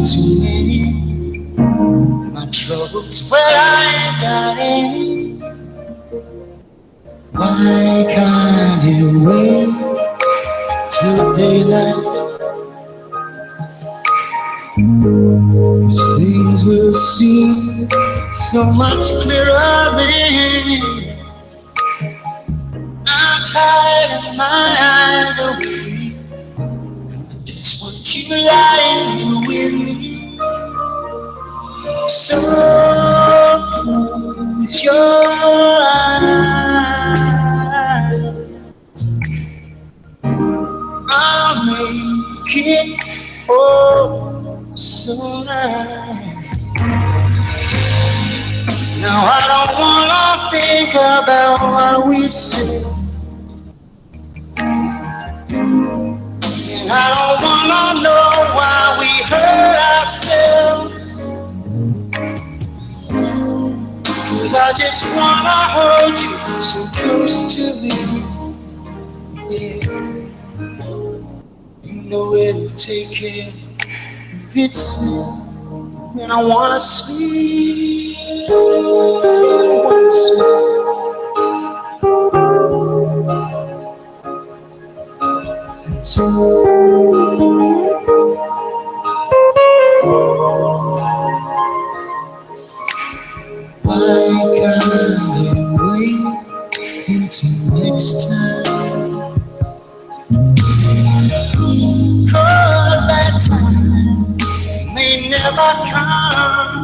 too many. My troubles, well, I ain't got any. Why can't you wait till daylight? 'Cause things will seem so much clearer then. I'm tired and my eyes are weak. I just want you lying with me. So close your eyes, I'll make it oh so nice. Now I don't wanna think about what we've said, and I don't wanna know why we hurt ourselves. 'Cause I just wanna hold you so close to me. Yeah. You know it'll take care of itself. And I wanna sleep. I wanna sleep. So why can't you wait until next time? 'Cause that time may never come.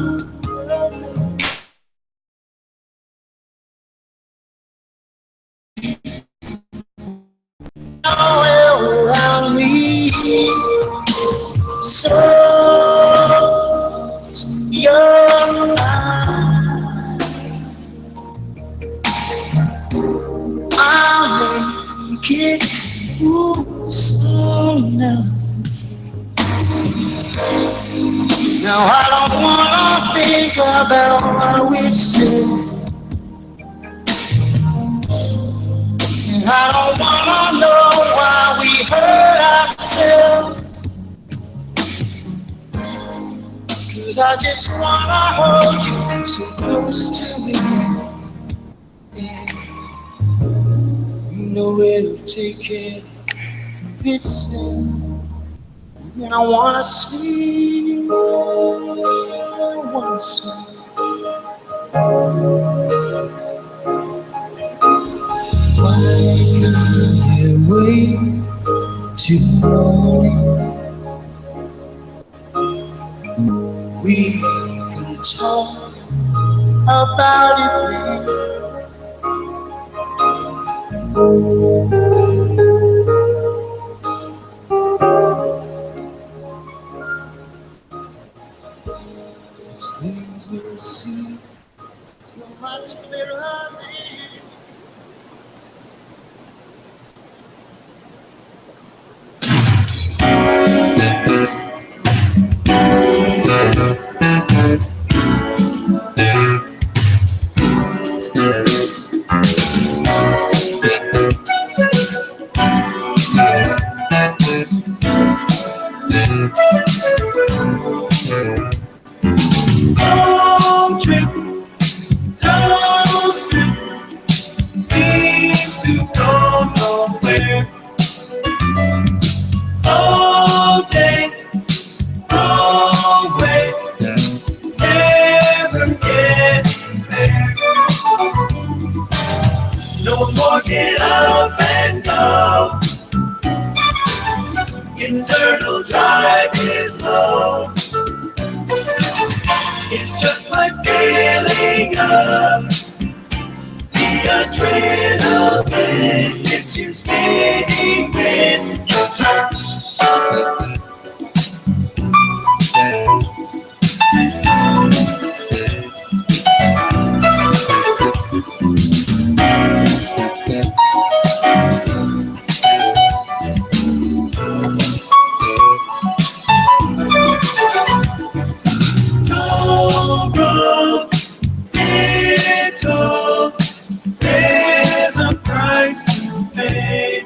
Nowhere without me. So your eyes, I'll make it ooh, so nice. Now I don't wanna think about what we've said, and I don't wanna know why we hurt ourselves. 'Cause I just wanna hold you so close to me. Yeah. You know it'll take care of itself. And I wanna sleep. I wanna sleep. Why can't you wait till morning? We can talk about it then. Things will seem so much clearer then. Long trip, close trip, seems to go nowhere. All day, all way, never getting there. No more get up and go. Internal drive is low. It's just like feeling up. The adrenaline gets you spinning with your touch. There's a price to pay.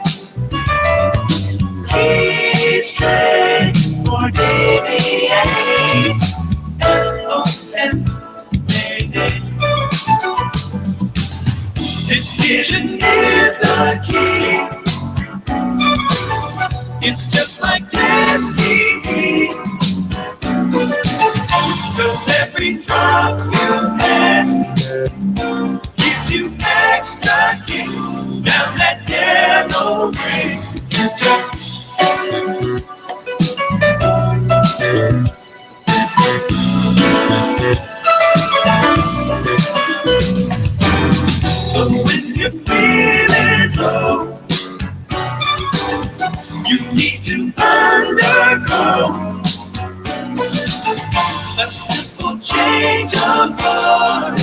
change of heart,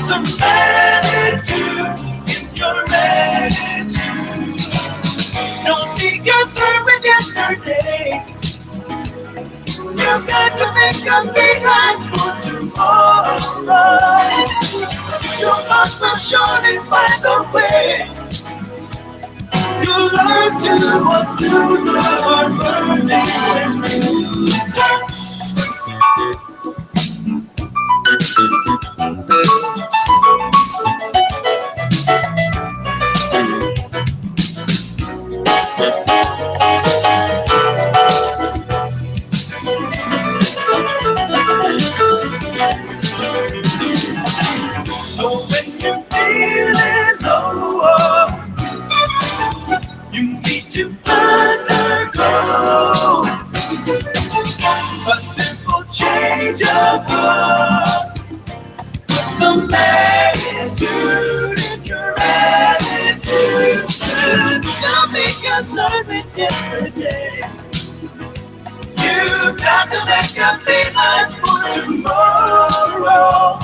some attitude in your attitude. Don't be concerned with yesterday. You've got to make a beeline for tomorrow. You must not surely find the way. You learn to undo the hard burning when you turn. So when you're feeling low, you need to undergo a simple change of heart, some attitude in your attitude. Don't be concerned with yesterday. You've got to make a beeline for tomorrow.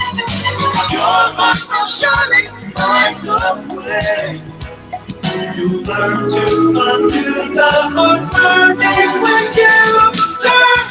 Your heart will surely find the way. You learn to undo the hard burning when you turn.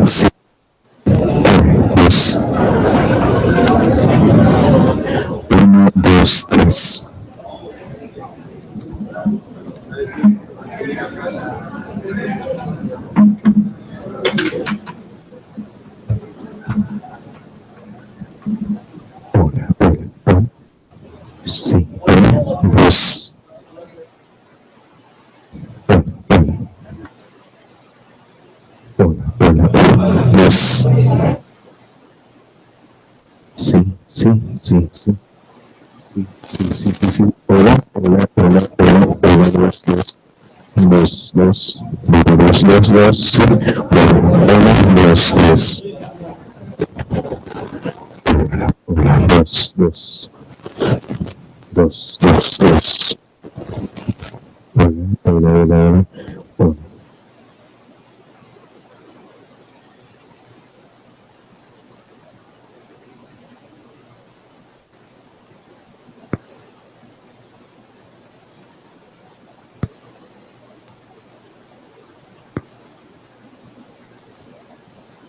Sí. Dos. Uno, dos, tres. Hola, hola, hola. Sí, uno, dos. Hola, hola. Hola, hola, hola. Dos. Sí, sí, sí, sí. Sí, sí, sí, sí, sí. Hola, hola, hola, hola, hola, dos, dos. Dos, dos. Dos, dos, dos, sí. Hola, dos, tres. Hola, dos, dos. Dos, dos, dos. Hola, hola, hola, hola. Hola.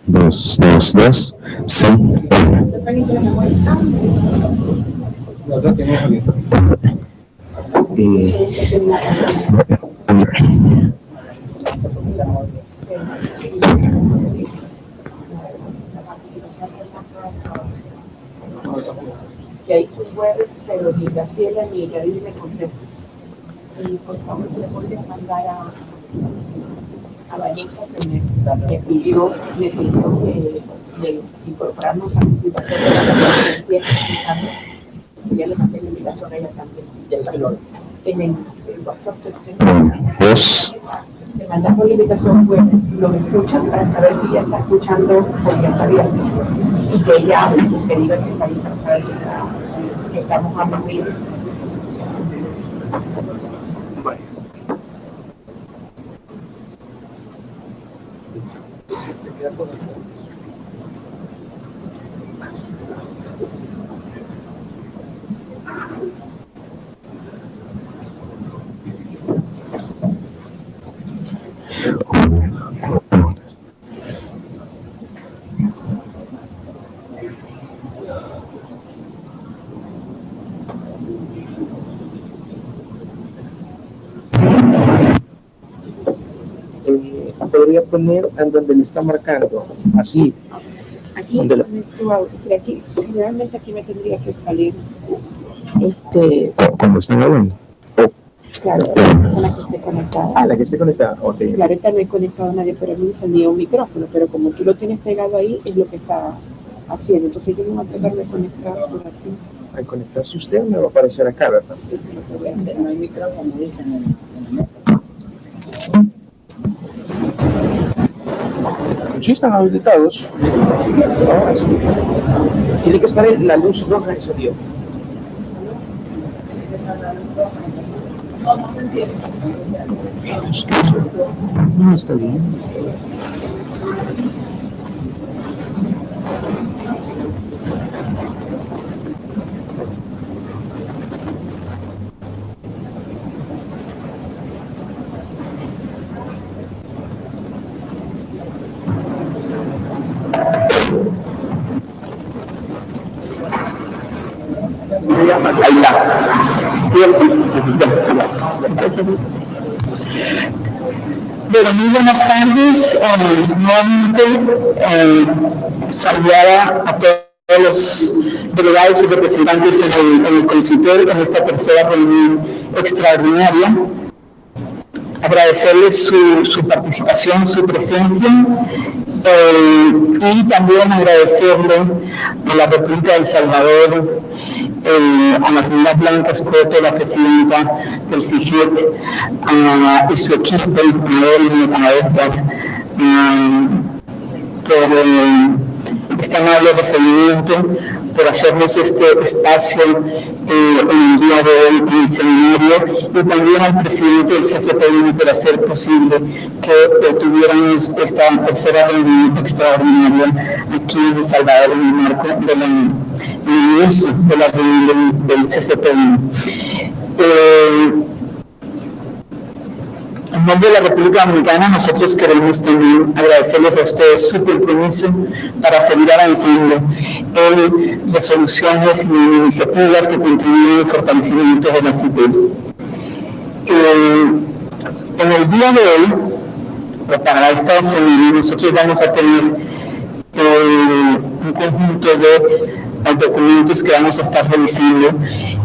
Dos, dos, dos. Sí, hola. Que hay sus webs, pero ni Graciela ni Yadir me contestan. Y por favor, le podrías mandar a Vanessa que me pidió de incorporarnos a la invitación de la conferencia. Ya le mandé la invitación a ella también, en el WhatsApp que tengo. Dos. Le mandamos la invitación, pues los escuchan para saber si ya está escuchando porque está bien. Y que ella hable, que diga que está bien para saber que estamos hablando bien. Podría poner en donde le está marcando, así. Aquí, aquí, generalmente aquí me tendría que salir, ¿Cómo están hablando? claro, la que esté conectada. Ah, la que esté conectada, ok. Claro, esta no he conectado a nadie, pero a mí me salía un micrófono, pero como tú lo tienes pegado ahí, es lo que está haciendo. Entonces yo me voy a tratar de conectar por aquí. Al conectarse usted me va a aparecer acá, ¿verdad? No hay micrófono, dicen en la mesa. Sí están habilitados. Ahora sí. Tiene que estar en la luz roja que salió. No, está bien. Ahí está. Bueno, muy buenas tardes. Nuevamente saludar a todos los delegados y representantes en el consultorio en esta tercera reunión extraordinaria. Agradecerles su participación, su presencia y también agradecerle a la República de El Salvador, a la señora Blanca Soto, la presidenta del CIGET, y su equipo, a él, a Edgar, por este amable recibimiento, por hacernos este espacio en el día de hoy en el seminario, y también al presidente del CCPI por hacer posible que tuviéramos esta tercera reunión extraordinaria aquí en El Salvador en el marco del inicio de la reunión del CCPI. En nombre de la República Dominicana, nosotros queremos también agradecerles a ustedes su compromiso para seguir avanzando en resoluciones y en iniciativas que contribuyen al fortalecimiento de la CITES. En el día de hoy, para esta semana, nosotros vamos a tener un conjunto de documentos que vamos a estar revisando,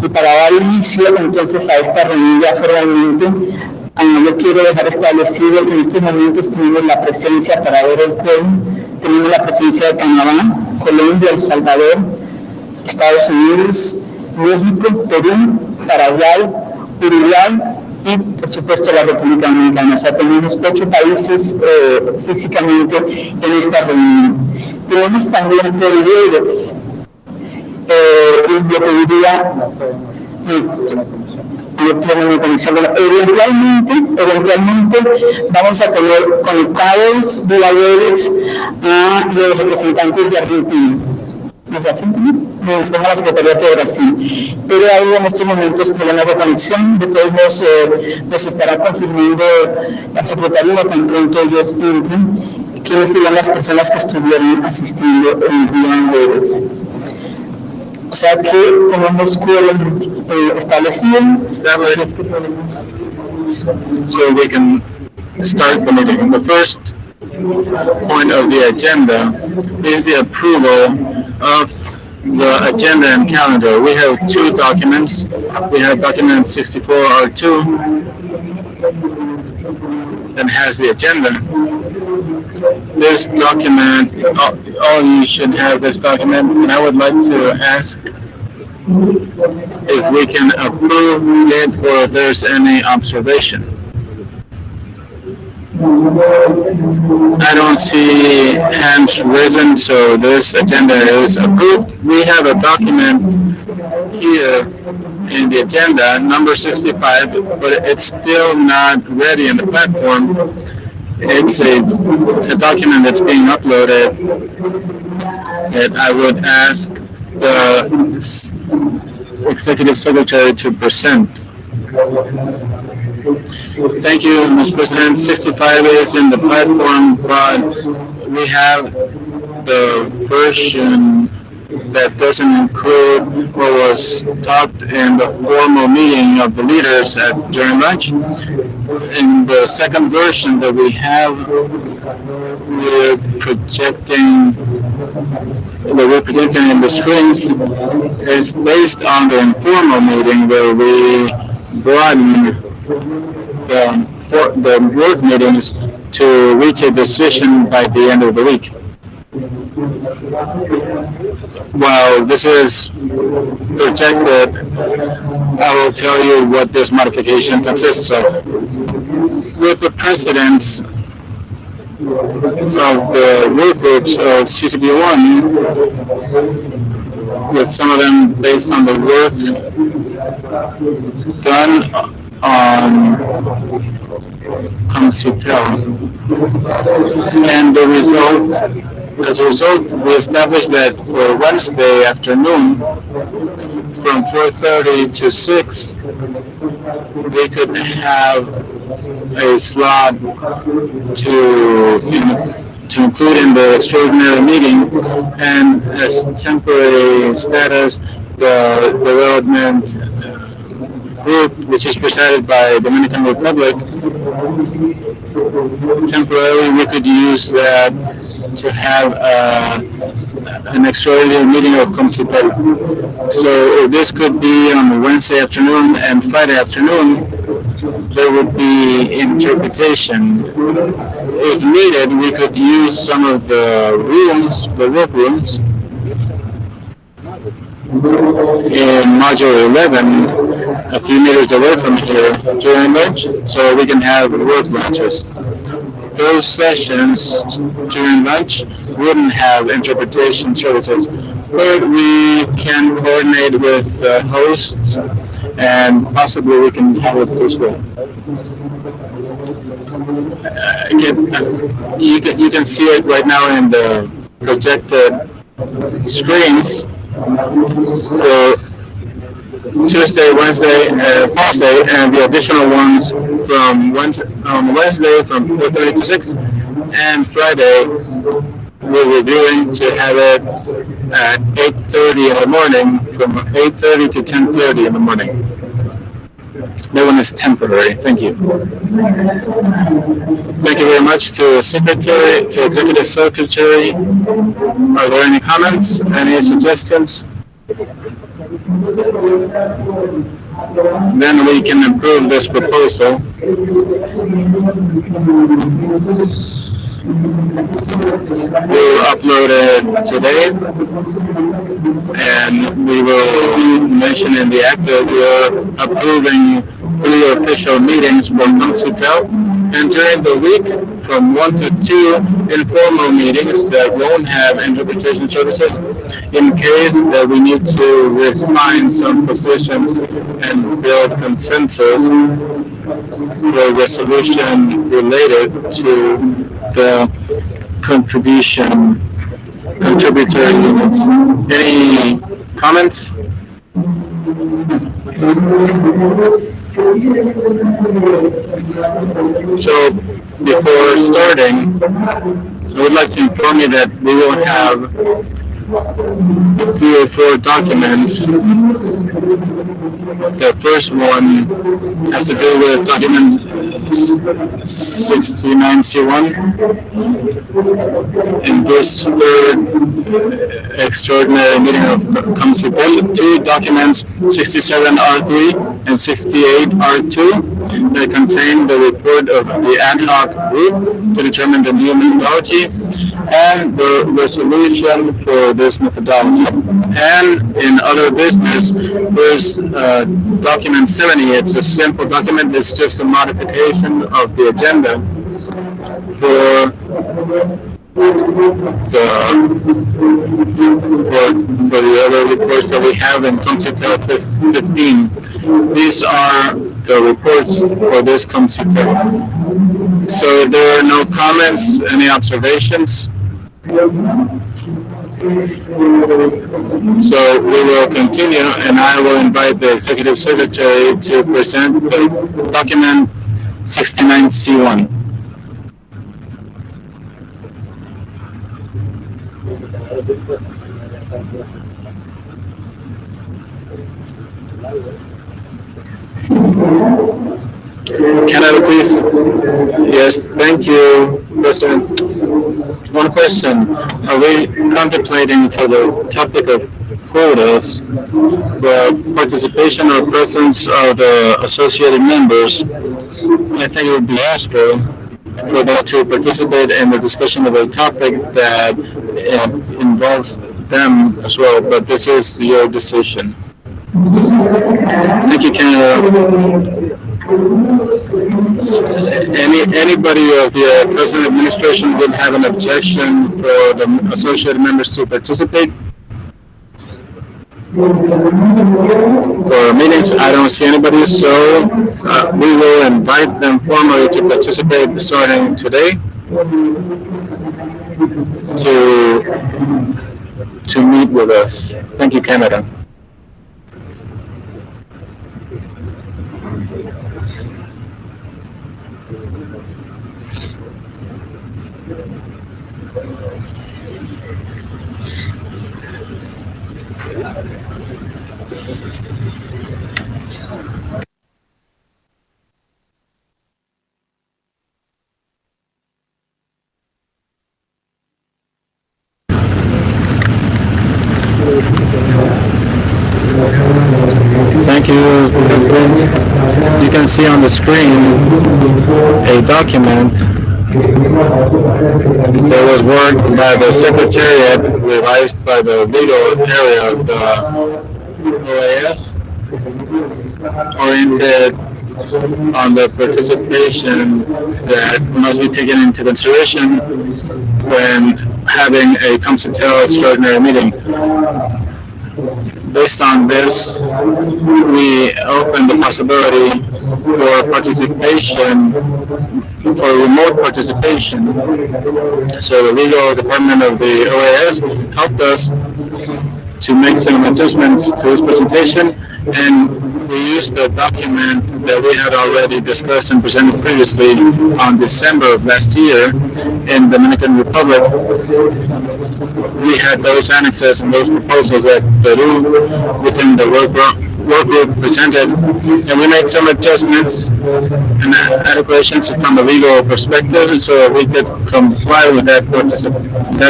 y para dar inicio entonces a esta reunión ya formalmente, yo quiero dejar establecido que en estos momentos tenemos la presencia para ver el juego, tenemos la presencia de Canadá, Colombia, El Salvador, Estados Unidos, México, Perú, Paraguay, Uruguay y por supuesto la República Dominicana. O sea, tenemos 8 países físicamente en esta reunión. Tenemos también por Ingles, yo pediría eventualmente vamos a tener conectados vía Webex a los representantes de Argentina. ¿De Brasil también? Nos tengo la Secretaría de Brasil. Pero hay en estos momentos problemas de conexión. De todos modos, nos estará confirmando la Secretaría tan pronto ellos entren quiénes serían las personas que estuvieran asistiendo el día Webex. O sea que tenemos quórum establecido. So we can start the meeting. The first point of the agenda is the approval of the agenda and calendar. We have 2 documents. We have document 64R2 that has the agenda. This document, all you should have this document, and I would like to ask if we can approve it or if there's any observation. I don't see hands risen, so this agenda is approved. We have a document here in the agenda, number 65, but it's still not ready in the platform. It's a document that's being uploaded that I would ask the Executive Secretary to present. Thank you, Mr. President. 65 is in the platform, but we have the version that doesn't include what was talked in the formal meeting of the leaders during lunch. In the second version that we have, we're projecting in the screens is based on the informal meeting where we broaden the work meetings to reach a decision by the end of the week. While this is projected, I will tell you what this modification consists of. With the presidents of the work groups of CCP1, with some of them based on the work done on Comcitel. And as a result, we established that for Wednesday afternoon, from 4:30 to 6, we could have a slot to include in the extraordinary meeting, and as temporary status, the development group, which is presided by Dominican Republic, temporarily we could use that to have an extraordinary meeting of Comcitel. So if this could be on Wednesday afternoon and Friday afternoon, there would be interpretation. If needed, we could use some of the rooms, the work rooms, in Module 11, a few meters away from here, during lunch, so we can have work lunches. Those sessions during lunch wouldn't have interpretation services, but we can coordinate with hosts, and possibly we can have it this way. You can see it right now in the projected screens for Tuesday, Wednesday, and Thursday, and the additional ones from on Wednesday from 4:30 to 6, and Friday we're reviewing to have it at 8:30 in the morning, from 8:30 to 10:30 in the morning. That one is temporary. Thank you. Thank you very much to Secretary, to Executive Secretary. Are there any comments? Any suggestions? Then we can approve this proposal. We'll upload it today, and we will mention in the act that we are approving 3 official meetings for Council, and during the week from 1 to 2 informal meetings that won't have interpretation services in case that we need to refine some positions and build consensus for a resolution related to the contributory units. Any comments? So before starting, I would like to inform you that we will have 3 or 4 documents. The first one has to do with document 69C1. In this third extraordinary meeting of Council, 2 documents, 67R3 and 68R2, that contain the report of the ad hoc group to determine the new methodology and the resolution for this methodology. And in other business, there's document 70. It's a simple document. It's just a modification of the agenda for the other reports that we have in Council 15. These are the reports for this Council. So if there are no comments, any observations? So we will continue, and I will invite the Executive Secretary to present the document 69C1. Canada, please. Yes, thank you, President. One question. Are we contemplating for the topic of quotas, the participation or presence of the associated members? I think it would be useful for them to participate in the discussion of a topic that involves them as well, but this is your decision. Thank you, Canada. Anybody of the present administration would have an objection for the associated members to participate? For meetings, I don't see anybody, so we will invite them formally to participate starting today to meet with us. Thank you, Canada. Thank you, President. You can see on the screen a document that was worked by the Secretariat, revised by the legal area of the OAS, oriented on the participation that must be taken into consideration when having a Council extraordinary meeting. Based on this, we open the possibility for participation, for remote participation. So the legal department of the OAS helped us to make some adjustments to this presentation, and we used the document that we had already discussed and presented previously on December of last year in Dominican Republic. We had those annexes and those proposals that Peru within the work group presented, and we made some adjustments and adequations from a legal perspective so that we could comply with that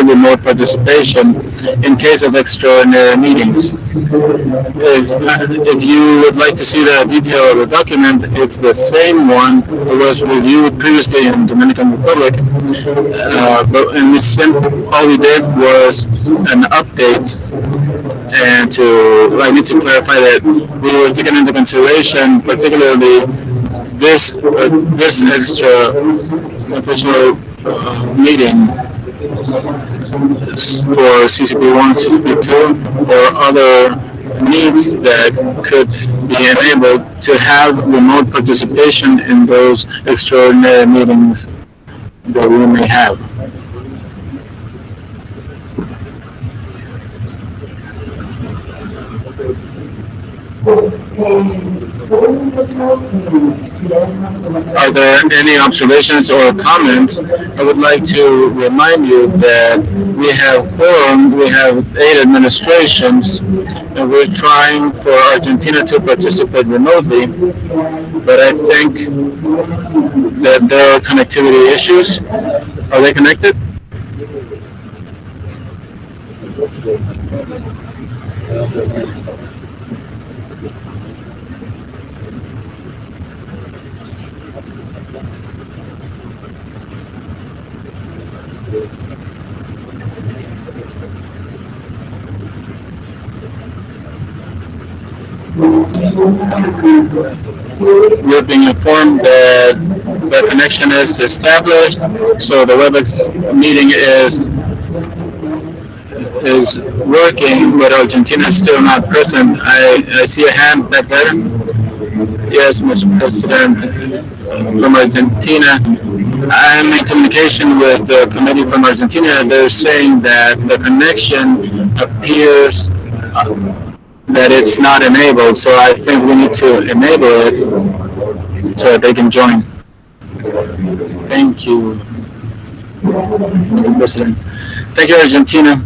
remote participation in case of extraordinary meetings. If you would like to see the detail of the document, it's the same one that was reviewed previously in Dominican Republic, but in this all we did was an update. And I need to clarify that we were taking into consideration particularly this extra official meeting for CCP1, CCP2, or other needs that could be enabled to have remote participation in those extraordinary meetings that we may have. Are there any observations or comments? I would like to remind you that we have quorum, we have 8 administrations, and we're trying for Argentina to participate remotely, but I think that there are connectivity issues. Are they connected? We're being informed that the connection is established, so the WebEx meeting is working, but Argentina is still not present. I see a hand back there. Yes, Mr. President, from Argentina. I'm in communication with the committee from Argentina. They're saying that the connection appears that it's not enabled, so I think we need to enable it so that they can join. Thank you, Mr. President. Thank you, Argentina.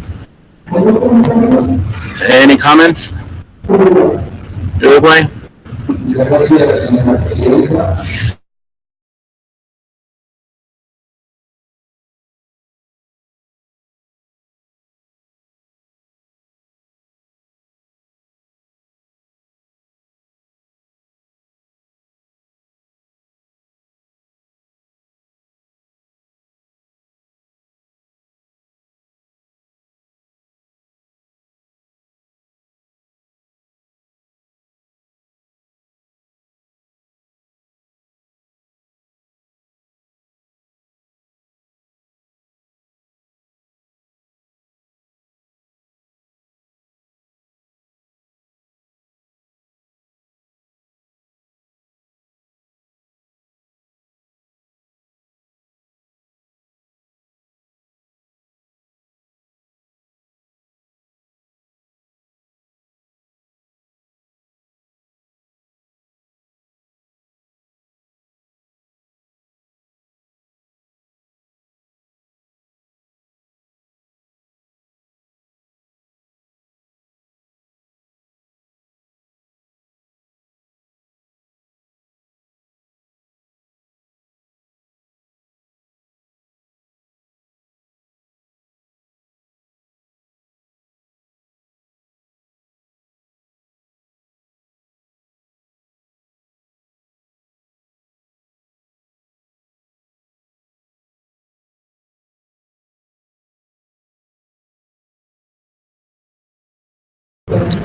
Any comments? Uruguay?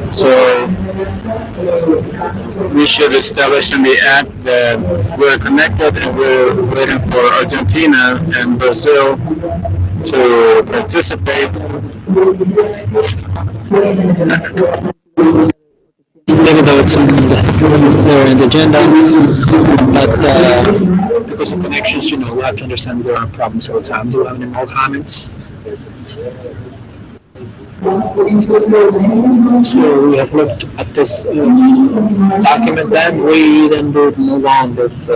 So we should establish in the app that we're connected and we're waiting for Argentina and Brazil to participate. Even though it's on the agenda, but because of connections, we'll have to understand there are problems all the time. Do you have any more comments? So we have looked at this document, then we then would move on with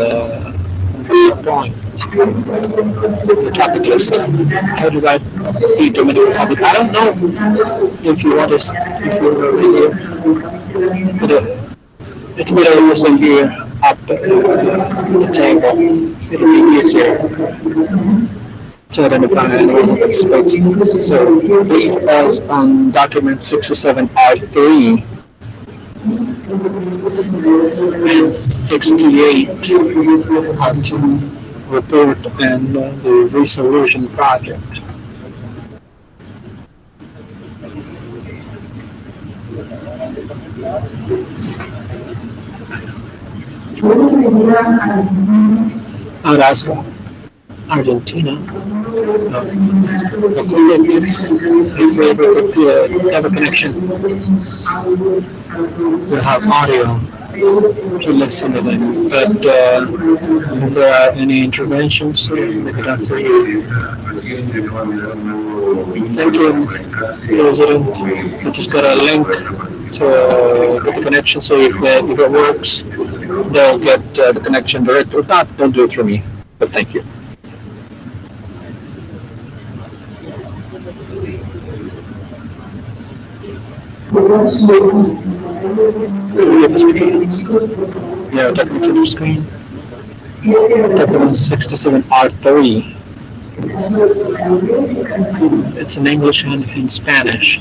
point, the topic list. How do I the Dominican Republic? I don't know if you want to, if you're really, but it's better to send you up the table. It'll be easier to identify anyone who participates. So leave us on document 67R3 and 68 R2 report and the resolution project. Alaska, Argentina. No. If we ever have a connection, we'll have audio to listen to them. But if there are any interventions, we'll make it up for you. Thank you, President. I just got a link to get the connection, so if it works, they'll get the connection direct. If not, don't do it through me. But thank you. Yeah, talking to the screen. Document 67R3. It's in English and in Spanish.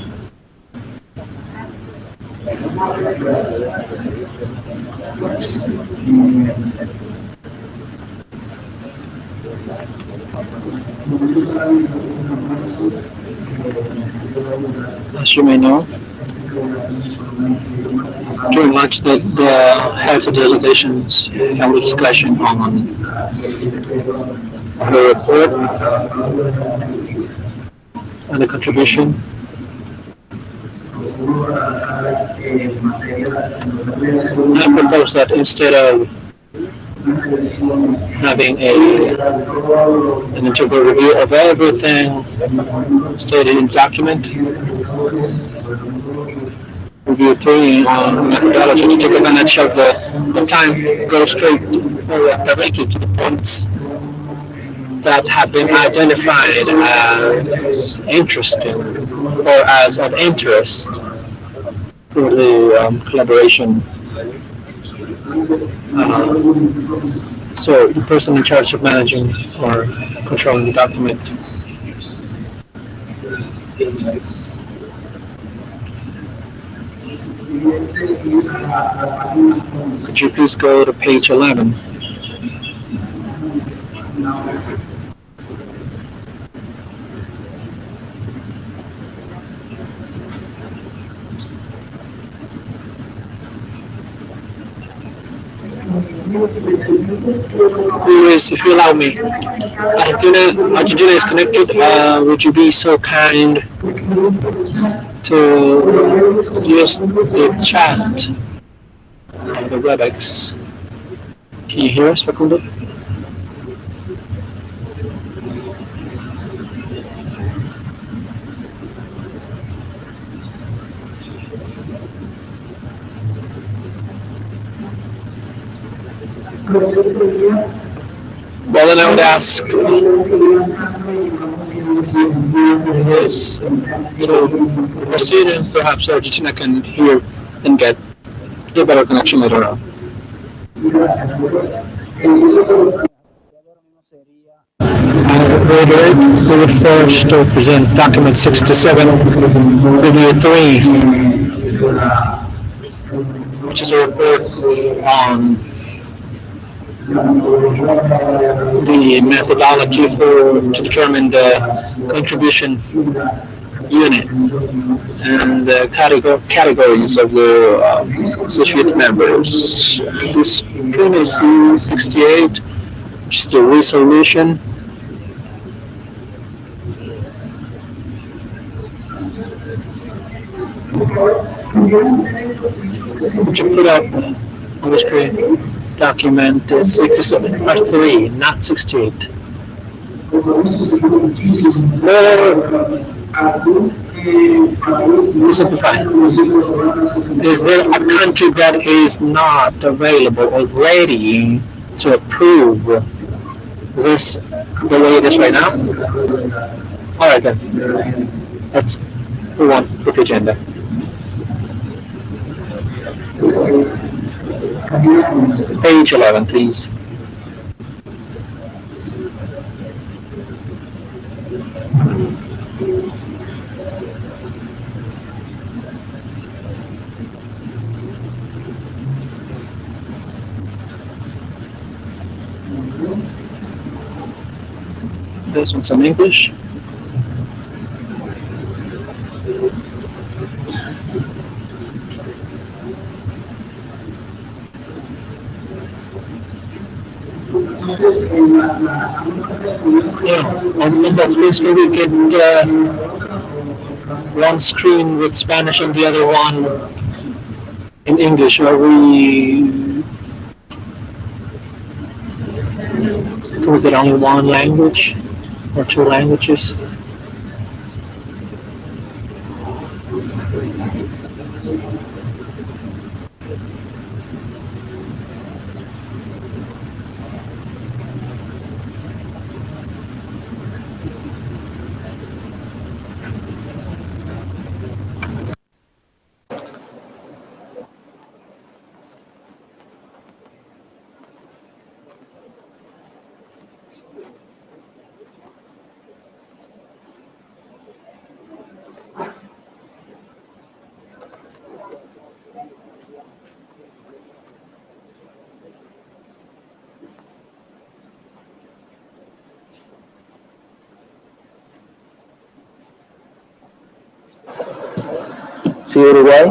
As you may know, during lunch, the heads of delegations held a discussion on the report and the contribution. I propose that instead of having an integral review of everything stated in document, review 3 on methodology to take advantage of the time, go straight directly to the points that have been identified as interesting or as of interest for the collaboration. So the person in charge of managing or controlling the document. Could you please go to page 11? Luis, if you allow me, Argentina is connected. Would you be so kind to use the chat of the WebEx? Can you hear us, Facundo? Well, then I would ask this to proceed, and perhaps Argentina can hear and get a better connection later on. We would first present document 67, review 3, which is a report on the methodology to determine the contribution units and the categories of the associate members. This screen is 68, which is the resolution. Which you put up on the screen. Document 67R3, not 68. To simplify, is there a country that is not available already to approve this the way it is right now? All right then, let's move on with the agenda. Page 11, please. This one's some English. Yeah, on that space maybe we get one screen with Spanish and the other one in English. Can we get only one language or two languages? Sí, Uruguay.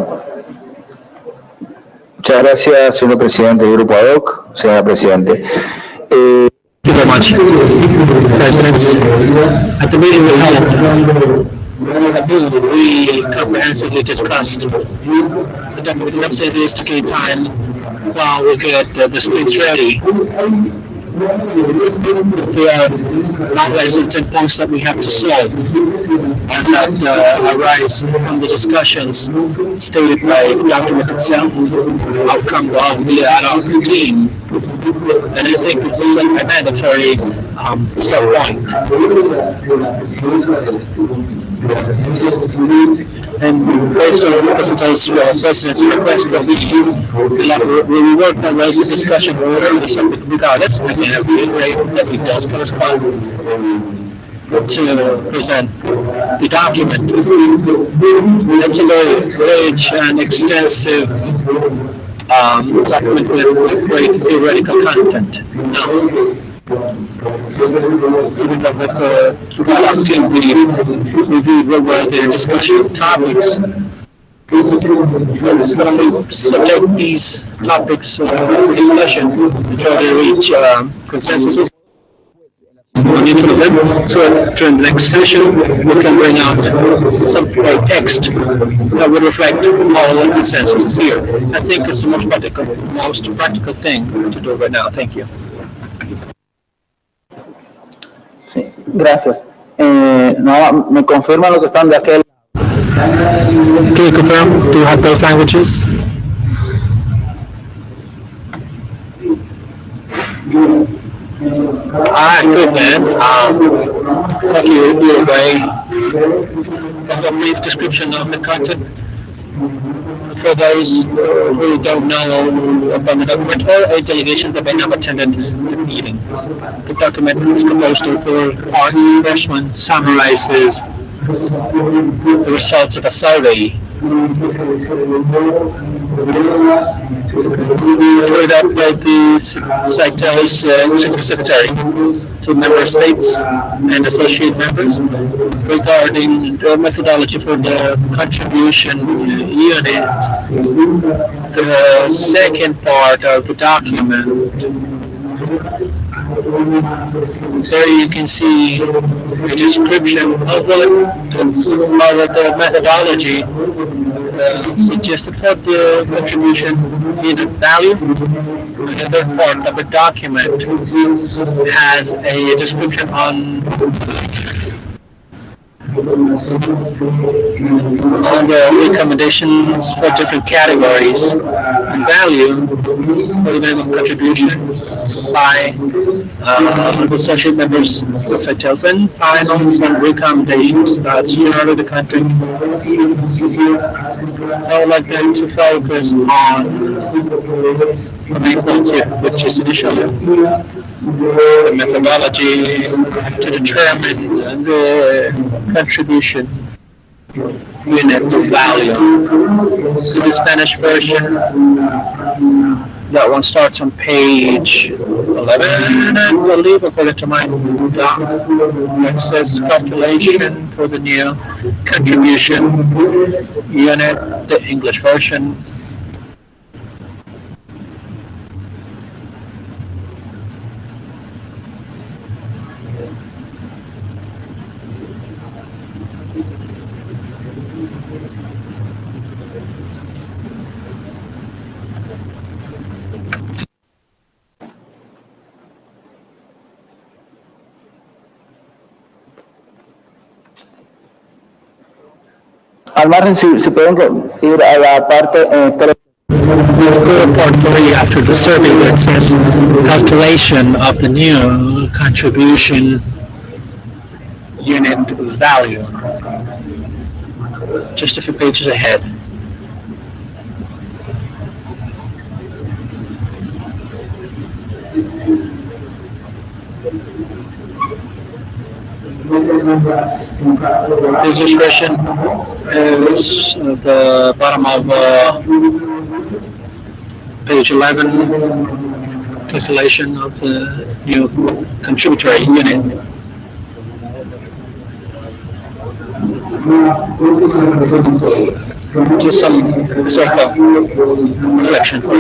Muchas gracias, señor presidente del Grupo ad hoc, señora presidente. Thank you very much, Presidents. At the meeting we held, we comprehensively discussed the document. Let's say this to gain time while we get the screens ready. There are not less than 10 points that we have to solve, and that arise from the discussions stated by the document itself, outcome of the ad hoc team. And I think this is a mandatory start point. And based on the President's request, we work on the discussion regardless. Again, I reiterate that it does correspond to present the document. It's a very rich and extensive document with great theoretical content. Now, with our team, we reviewed what were the discussion topics. Let's subject these topics for discussion to try to reach consensus on each of them. So during the next session, we can bring out some text that would reflect all the consensus here. I think it's the most practical thing to do right now. Thank you. Sí, gracias. No, me confirma lo que están de aquel. Can you confirm? Do you have those languages? Good man. Thank you. Uruguay. A brief description of the content for those who don't know about the document or a delegation that may not have attended the meeting. The document is composed of 4 parts. The first one summarizes the results of a survey carried out by the Secretary to member states and associate members regarding the methodology for the contribution unit. The second part of the document, there you can see a description of the methodology suggested for the contribution unit value. The third part of the document has a description on And there are recommendations for different categories and value for the minimum contribution by the associate members of CITELs, and final some recommendations. That's generally the content. I would like them to focus on the main points here, which is initially the methodology to determine the contribution unit value. In the Spanish version, that one starts on page 11, I believe, according to my doc. It says calculation for the new contribution unit, the English version. Al margen, si pueden ir a la parte 3. We'll go to part 3 after the survey where it says calculation of the new contribution unit value. Just a few pages ahead. The English version is the bottom of page 11, calculation of the new contributory unit. Just some historical reflection. The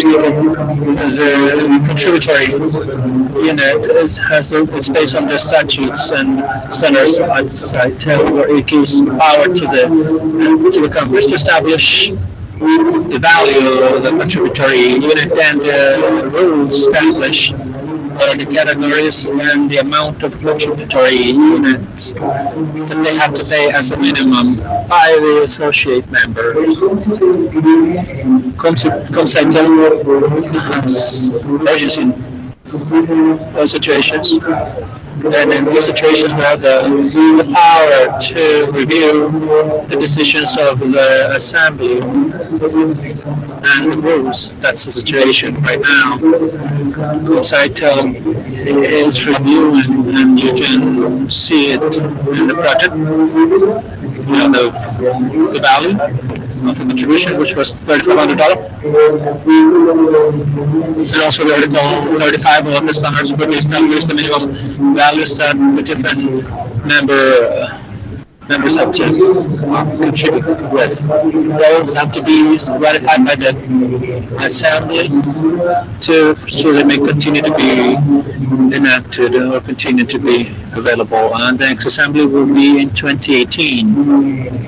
contributory unit it's based on the statutes and standards outside where it gives power to the Congress to establish the value of the contributory unit, and the rules establish what are the categories and the amount of contributory units that they have to pay as a minimum by the associate member. COMCITEL has versions in those situations. And in these situations, we have the power to review the decisions of the assembly and the rules. That's the situation right now. COMCITEL is reviewing, and you can see it in the project. You know, the value of the contribution, which was $3,500. And also the Article 35 of the standards would establish the minimum values that the different members have to contribute with. Those have to be ratified by the assembly so they may continue to be enacted or continue to be available. And the next assembly will be in 2018.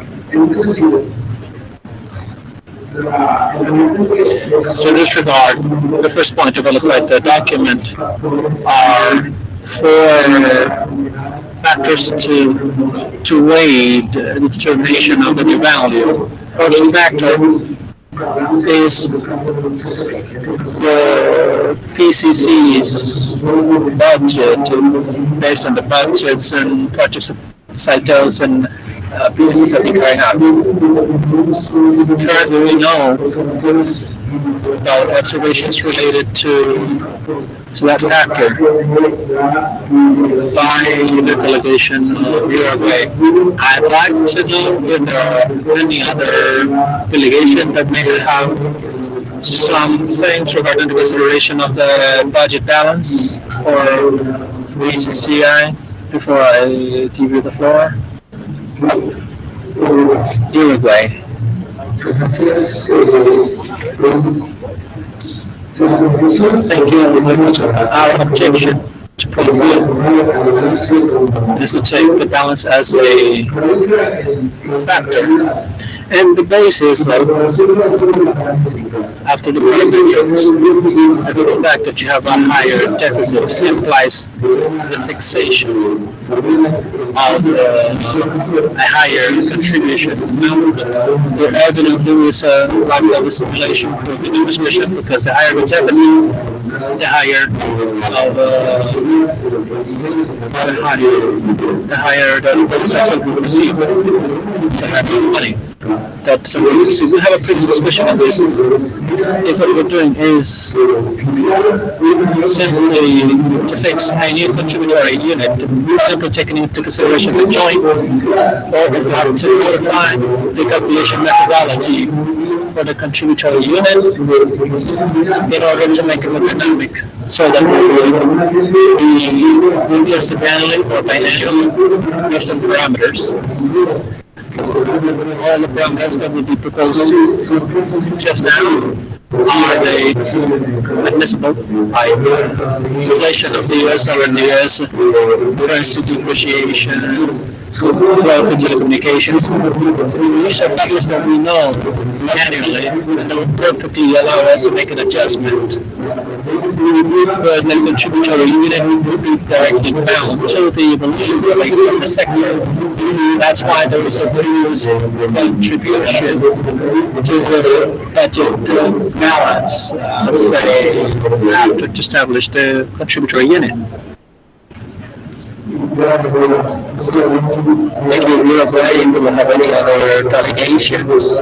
So in this regard, the first point developed by the document are four factors to weigh the determination of the new value. First factor is the PCC's budget, based on the budgets and projects of CITELs and PCCs that they carry out. Currently, we know about observations related to that factor by the delegation of Uruguay. I'd like to know if there are any other delegation that may have some things regarding the consideration of the budget balance or BCCI before I give you the floor. Uruguay. Thank you. Our objection to program is to take the balance as a factor. And the base is that after the parametrics. And the fact that you have a higher deficit implies the fixation of a higher contribution amount. We're evidently with a life level simulation for the demonstration because the higher the deficit, the higher the success we receive, the higher the money. That's something we see. We have a pretty suspicion of this. If what we're doing is simply to fix a new contributory unit, simply taking into consideration the joint, or if we have to modify the calculation methodology for the contributory unit in order to make it more dynamic, so that we will be adjusted manually or biannually based on parameters. All the parameters that will be proposed just now are they admissible by inflation of the US dollar in the US, currency depreciation, growth in telecommunications. These are factors that we know manually and that would perfectly allow us to make an adjustment. But the contributory unit would be directly bound to the evolution rate of the sector. That's why there is a previous contribution to the budget balance, say, after to establish the contributory unit. Thank you, Uruguay. Do you have any other delegations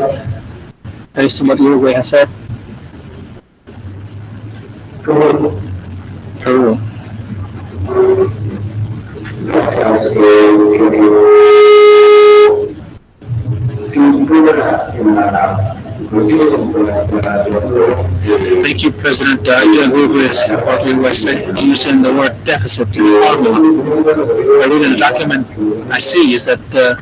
based on what Uruguay has said? Peru. Thank you, President. I do agree with what you were saying, using the word deficit in the formula. I read in the document I see is that the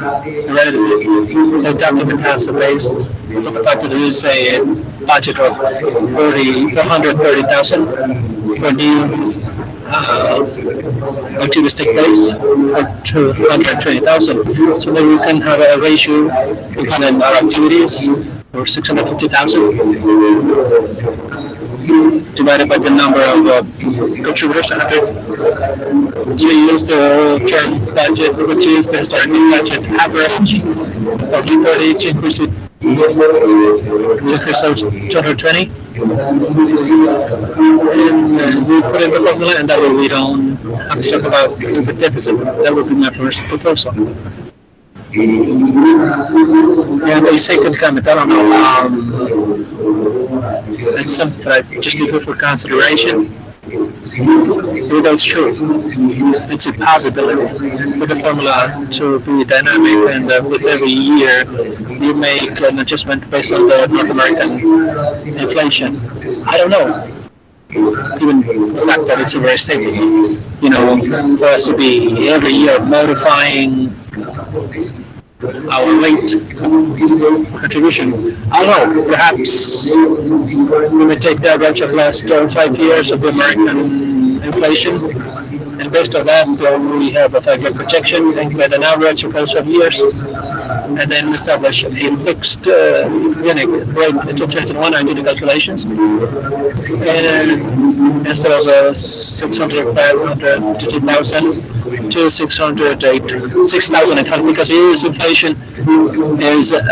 document has a base. The fact that there is a budget of 430,000 for new activities take place for 220,000. So then we can have a ratio between our activities for 650,000 divided by the number of contributors. 100. So you use the term budget, which is the historical budget average of 230 to increase it to 220. And we put in the formula, and that way we don't have to talk about the deficit. That would be my first proposal. And a second comment, I don't know. It's something that I just give it for consideration. Although it's true, it's a possibility for the formula to be dynamic, and with every year you make an adjustment based on the North American inflation. I don't know. Even the fact that it's very stable, for us to be every year modifying our rate contribution. I don't know, perhaps we may take the average of last 5 years of the American inflation, and based on that we have a 5-year projection and get an average of those 5 years, and then establish a fixed unit rate until 2021 and do the calculations. And instead of 6,552,000 to 6,800, because his inflation is an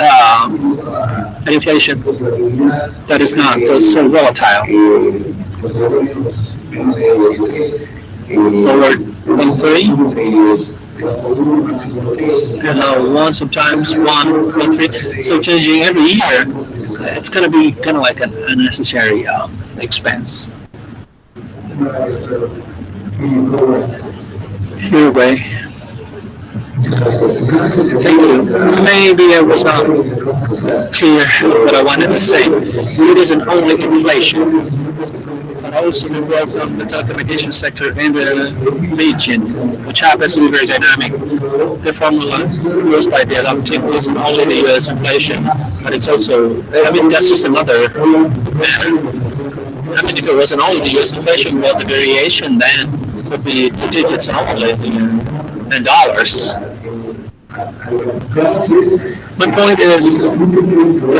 inflation that is not so volatile. Lower than 3. And 1, sometimes 1.3. So changing every year, it's going to be kind of like an unnecessary expense. Uruguay. Thank you. Maybe I was not clear what I wanted to say. It isn't only inflation, but also the growth of the telecommunications sector in the region, which happens to be very dynamic. The formula goes by the adopting isn't only the US inflation, but it's also, that's just another matter. If it wasn't only the US inflation, well, the variation then could be 2 digits only in dollars. My point is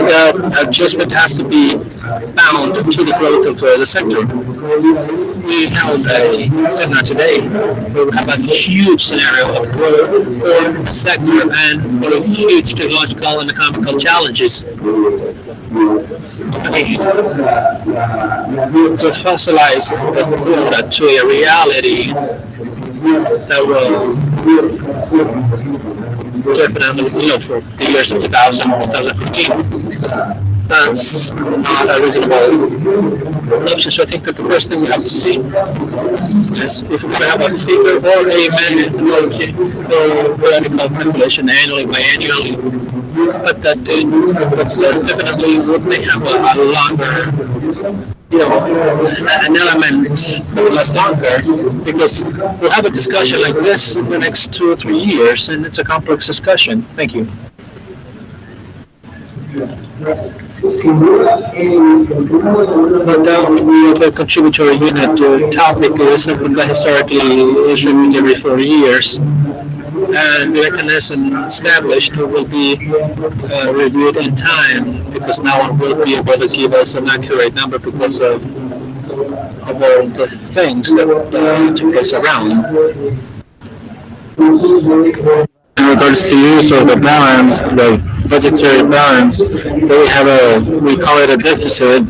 that adjustment has to be bound to the growth of the sector. We held a seminar today where we have a huge scenario of growth for the sector and for huge technological and economical challenges. Okay. To fossilize the quota to a reality that will definitely, for the years of 2000, 2015, that's not a reasonable option. So I think that the first thing we have to see is if we're going to have a figure or a methodology for radical calculation annually, biannually, but that definitely would may have a longer, an element that will last longer, because we'll have a discussion like this in the next 2 or 3 years, and it's a complex discussion. Thank you. No doubt, the contributory unit topic is something that historically is reviewed every 4 years, and the mechanism established will be reviewed in time, because no one will be able to give us an accurate number because of all the things that took place around. In regards to use of the balance, the budgetary balance, we call it a deficit,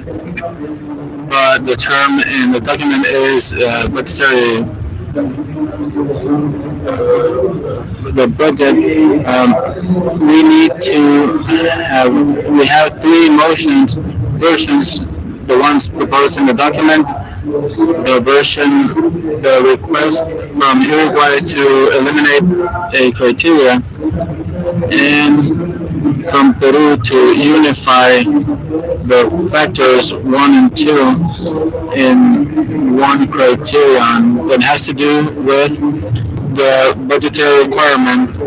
but the term in the document is budgetary. The budget, we need to we have 3 versions, the ones proposed in the document, the request from Uruguay to eliminate a criteria, and from Peru to unify the factors 1 and 2 in one criterion that has to do with the budgetary requirement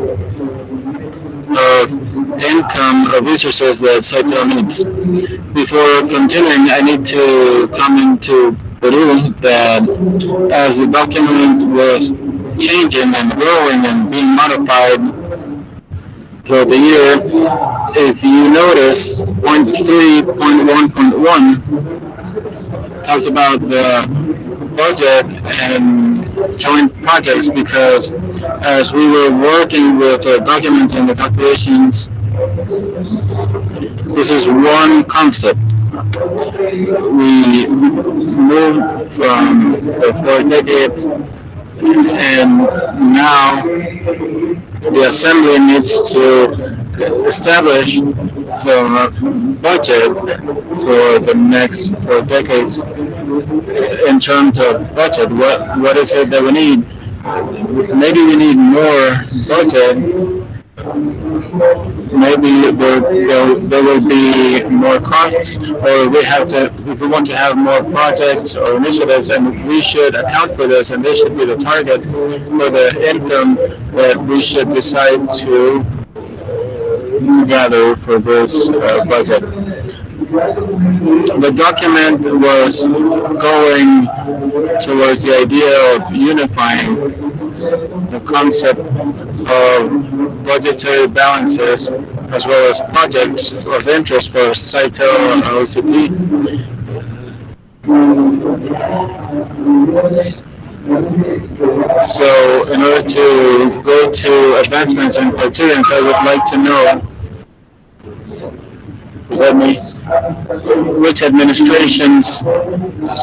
of income of resources that Saito needs. Before continuing, I need to comment to Peru that as the document was changing and growing and being modified throughout the year, if you notice, point 3.1.1 talks about the budget and joint projects, because as we were working with the documents and the calculations, this is one concept. We moved from the 4 decades, and now the assembly needs to establish the budget for the next 4 decades. In terms of budget, what is it that we need? Maybe we need more budget. Maybe there will be more costs, or if we want to have more projects or initiatives, and we should account for this, and this should be the target for the income that we should decide to gather for this budget. The document was going towards the idea of unifying the concept of budgetary balances as well as projects of interest for Saito and OCP. So in order to go to advancements and criteria, I would like to know, does that mean which administrations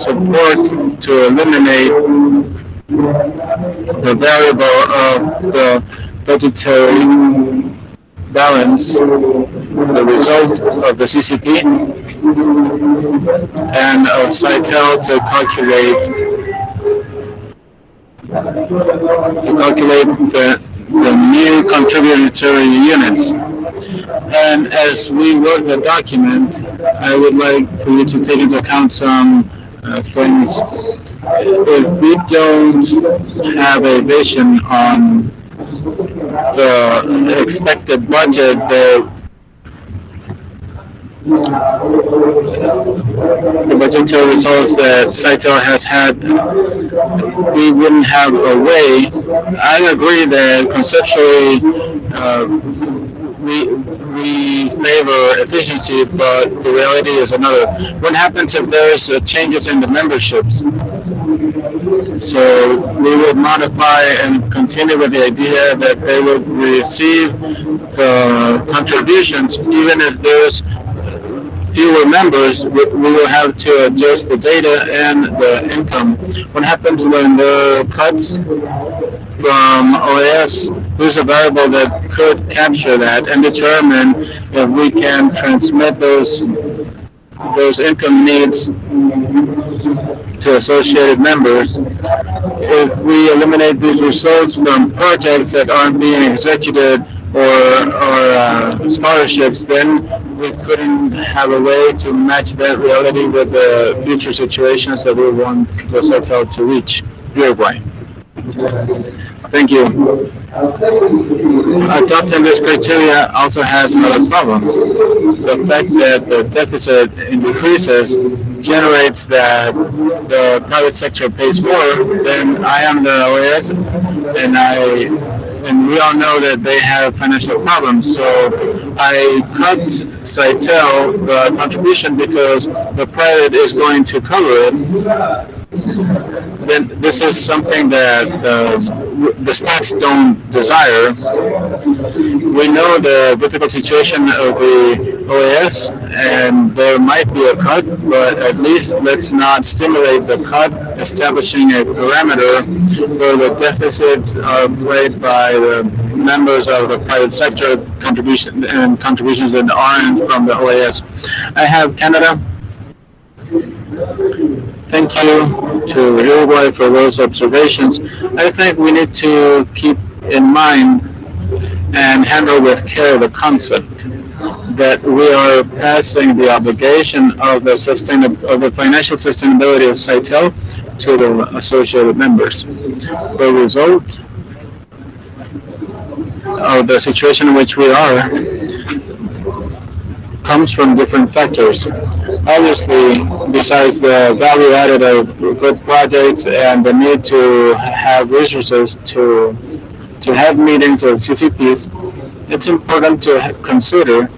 support to eliminate the variable of the budgetary balance, the result of the CCP, and of Saito to calculate the new contributory units. And as we work the document, I would like for you to take into account some things. If we don't have a vision on the expected budget, the budgetary results that Saito has had, we wouldn't have a way I agree that conceptually we favor efficiency, but the reality is another. What happens if there's changes in the memberships? So we would modify and continue with the idea that they would receive the contributions, even if there's fewer members. We will have to adjust the data and the income. What happens when there are cuts from OAS? There's a variable that could capture that and determine if we can transmit those income needs to associated members. If we eliminate these results from projects that aren't being executed or scholarships, then we couldn't have a way to match that reality with the future situations that we want the Sotel to reach. Uruguay. Thank you. Adopting this criteria also has another problem. The fact that the deficit increases generates that the private sector pays more. Then I am the OAS, and we all know that they have financial problems. So I cut Citel the contribution because the private is going to cover it. Then this is something that the states don't desire. We know the difficult situation of the OAS, and there might be a cut, but at least let's not stimulate the cut, establishing a parameter where the deficits are played by the members of the private sector contributions that aren't from the OAS. I have Canada. Thank you to Uruguay for those observations. I think we need to keep in mind and handle with care the concept that we are passing the obligation of the financial sustainability of Citel to the associated members. The result of the situation in which we are comes from different factors. Obviously, besides the value added of good projects and the need to have resources to have meetings of CCPs, it's important to consider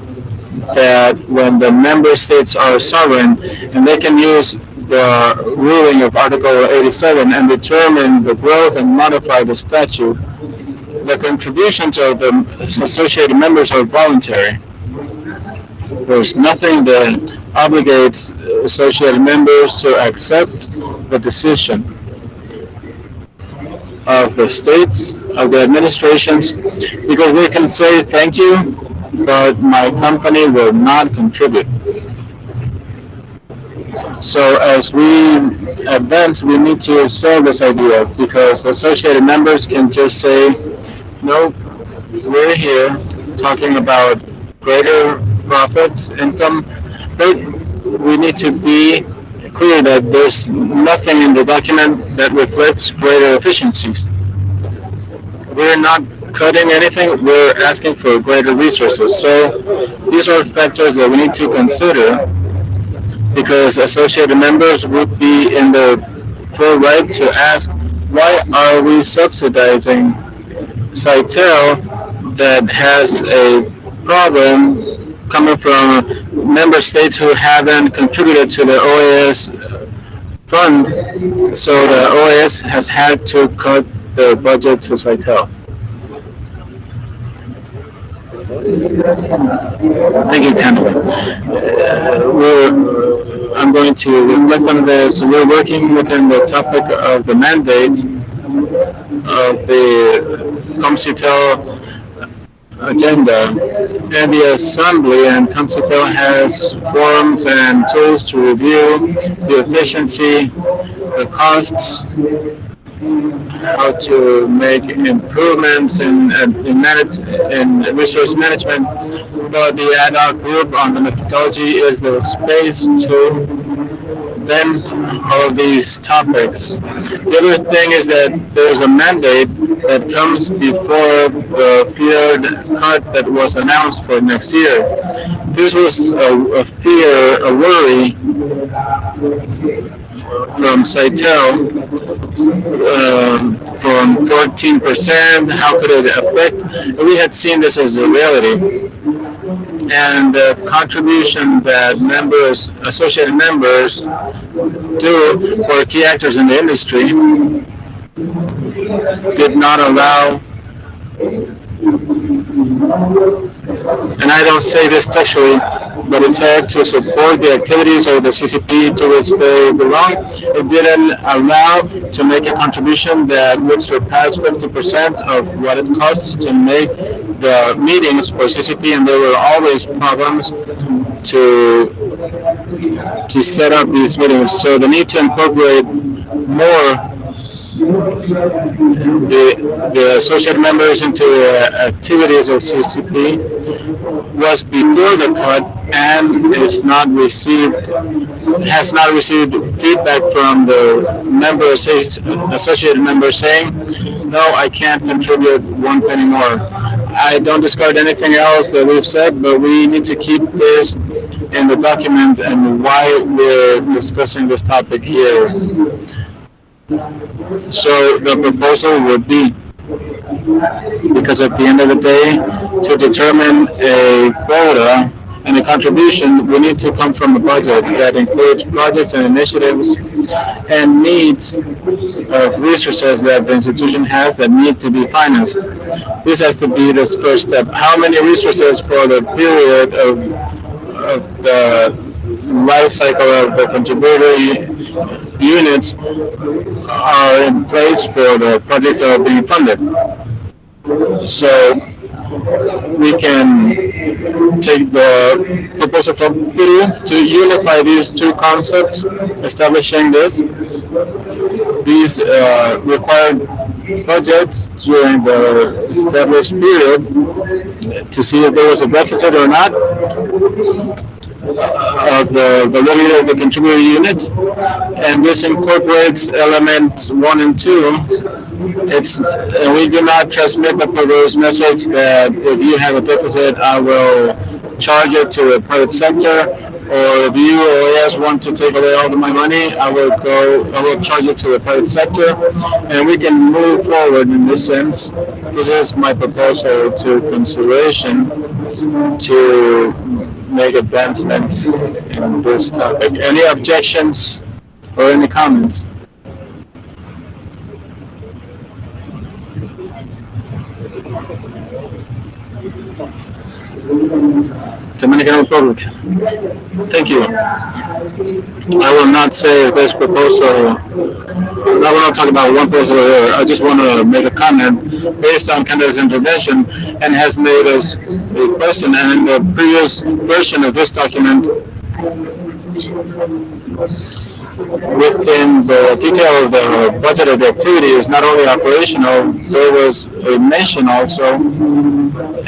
that when the member states are sovereign and they can use the ruling of Article 87 and determine the growth and modify the statute, the contributions of the associated members are voluntary. There's nothing that obligates associated members to accept the decision of the states, of the administrations, because they can say thank you, but my company will not contribute. So as we advance, we need to solve this idea, because associated members can just say, no, we're here talking about greater profits, income, but we need to be clear that there's nothing in the document that reflects greater efficiencies. We're not cutting anything, we're asking for greater resources. So these are factors that we need to consider, because associated members would be in the full right to ask, why are we subsidizing Citel that has a problem coming from member states who haven't contributed to the OAS fund, so the OAS has had to cut the budget to Citel. Thank you, Kendall. I'm going to reflect on this. We're working within the topic of the mandate of the ComCitel agenda, and the Assembly and ComCitel has forums and tools to review the efficiency, the costs, how to make improvements in resource management, but the ad hoc group on the methodology is the space to vent all of these topics. The other thing is that there's a mandate that comes before the feared cut that was announced for next year. This was a fear, a worry from Saitel, from 14%. How could it affect? We had seen this as a reality, and the contribution that members, associated members, do, or key actors in the industry, did not allow, and I don't say this textually, but it said to support the activities of the CCP to which they belong. It didn't allow to make a contribution that would surpass 50% of what it costs to make the meetings for CCP, and there were always problems to set up these meetings. So the need to incorporate more the associate members into activities of CCP was before the cut, and has not received feedback from the members, associated members, saying, no, I can't contribute one penny more. I don't discard anything else that we've said, but we need to keep this in the document and why we're discussing this topic here. So the proposal would be, because at the end of the day, to determine a quota and a contribution, we need to come from a budget that includes projects and initiatives and needs of resources that the institution has that need to be financed. This has to be the first step. How many resources for the period of the life cycle of the contributory units are in place for the projects that are being funded? So we can take the proposal from Peru to unify these two concepts, establishing these required budgets during the established period to see if there was a deficit or not of the validity of the contributor unit, and this incorporates elements 1 and 2. We do not transmit the perverse message that if you have a deficit, I will charge it to the private sector, or if you OAS want to take away all of my money, I will charge it to the private sector, and we can move forward in this sense. This is my proposal to consideration to make advancements in this topic. Any objections or any comments? Dominican Republic. Thank you. I will not say this proposal, I will not talk about one proposal or the other. I just want to make a comment based on Canada's intervention, and has made us a question. And in the previous version of this document, within the detail of the budget of the activity is not only operational, there was a mention also,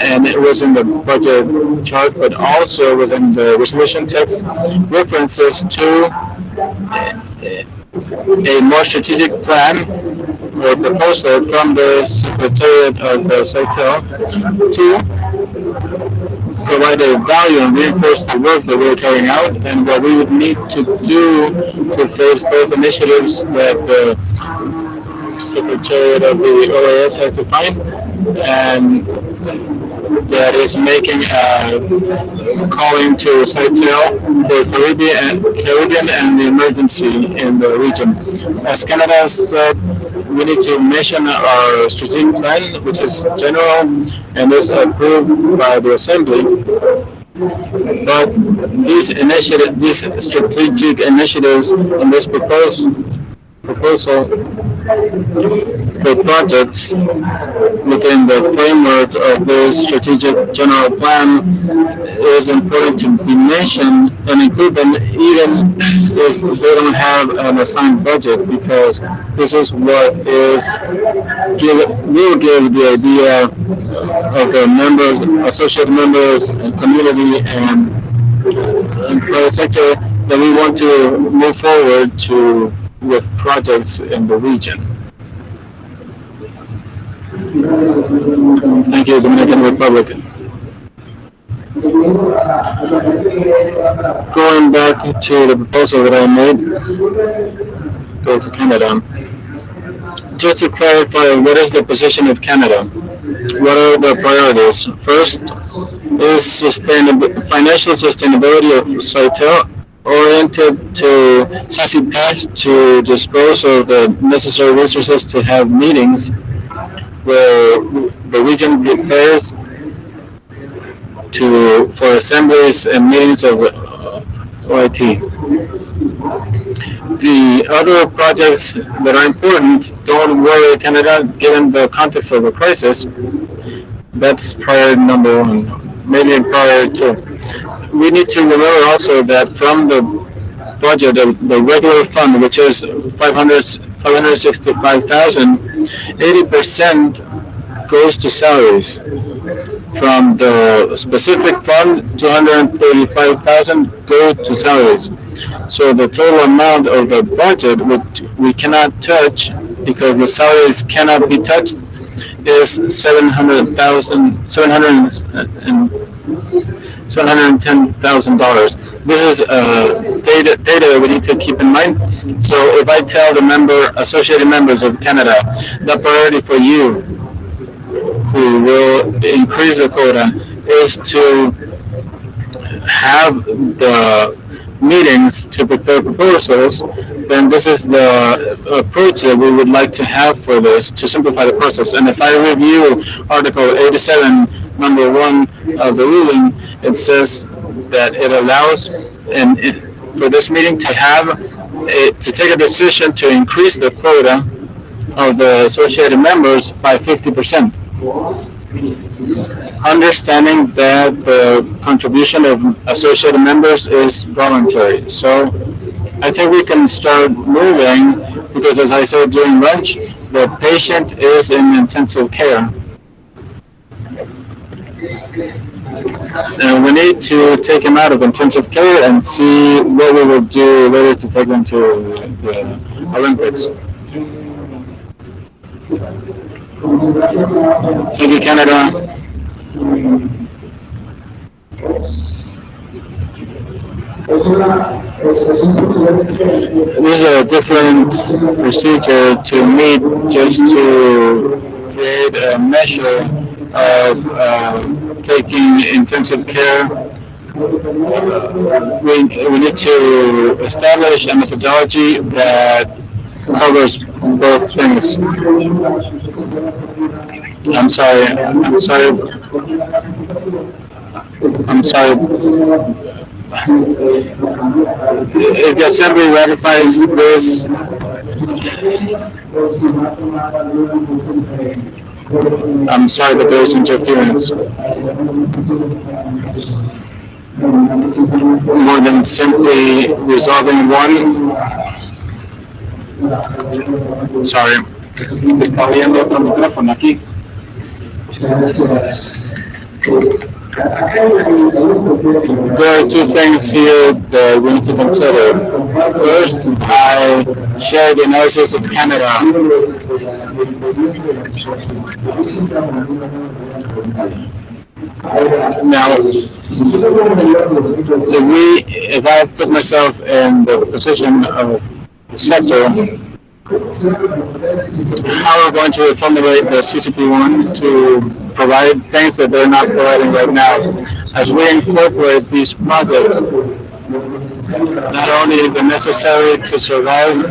and it was in the budget chart, but also within the resolution text, references to a more strategic plan or proposal from the Secretariat of the Saitel to provide a value and reinforce the work that we're carrying out, and what we would need to do to face both initiatives that the Secretariat of the OAS has defined, and that is making a calling to Saitel for Caribbean and the emergency in the region. As Canada said, we need to mention our strategic plan, which is general and is approved by the Assembly. But these strategic initiatives in this proposal for projects within the framework of this strategic general plan is important to be mentioned and include them even if they don't have an assigned budget, because this is what will give the idea of the members, associate members, and community and private sector that we want to move forward with projects in the region. Thank you, Dominican Republic. Going back to the proposal that I made, go to Canada. Just to clarify, what is the position of Canada? What are the priorities? First is financial sustainability of Soitel, oriented to CCPs to dispose of the necessary resources to have meetings where the region prepares for assemblies and meetings of OIT. The other projects that are important, don't worry, Canada, given the context of the crisis, that's priority number one, maybe priority two. We need to remember also that from the budget, the regular fund, which is 565,000, 80% goes to salaries. From the specific fund, 235,000 go to salaries. So the total amount of the budget, which we cannot touch because the salaries cannot be touched, is $710,000. This is data that we need to keep in mind. So if I tell the associated members of Canada, the priority for you who will increase the quota is to have the meetings to prepare proposals, then this is the approach that we would like to have for this to simplify the process. And if I review Article 87, number 1 of the ruling, it says that it allows for this meeting to take a decision to increase the quota of the associated members by 50%. Understanding that the contribution of associated members is voluntary. So I think we can start moving because, as I said during lunch, the patient is in intensive care. And we need to take him out of intensive care and see what we will do later to take them to the Olympics. Thank you, Canada. This is a different procedure to meet just to create a measure of taking intensive care. We need to establish a methodology that covers both things. I'm sorry. If the Assembly ratifies this, I'm sorry, but there is interference. More than simply resolving one. Sorry. Se está viendo otro micrófono aquí. There are two things here that we need to consider. First, I share the analysis of Canada. Now, if I put myself in the position of the sector, how we're going to formulate the CCP1 to provide things that they're not providing right now. As we incorporate these projects, not only the necessary to survive,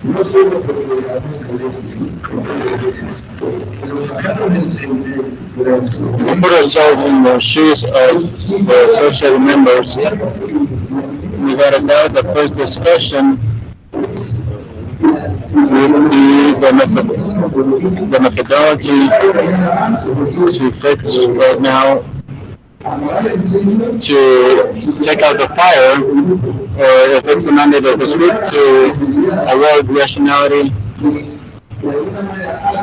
we put ourselves in the shoes of the associated members. Without a doubt, the first discussion would be the methodology to fix right now to take out the fire, or if it's the mandate of this group, to avoid rationality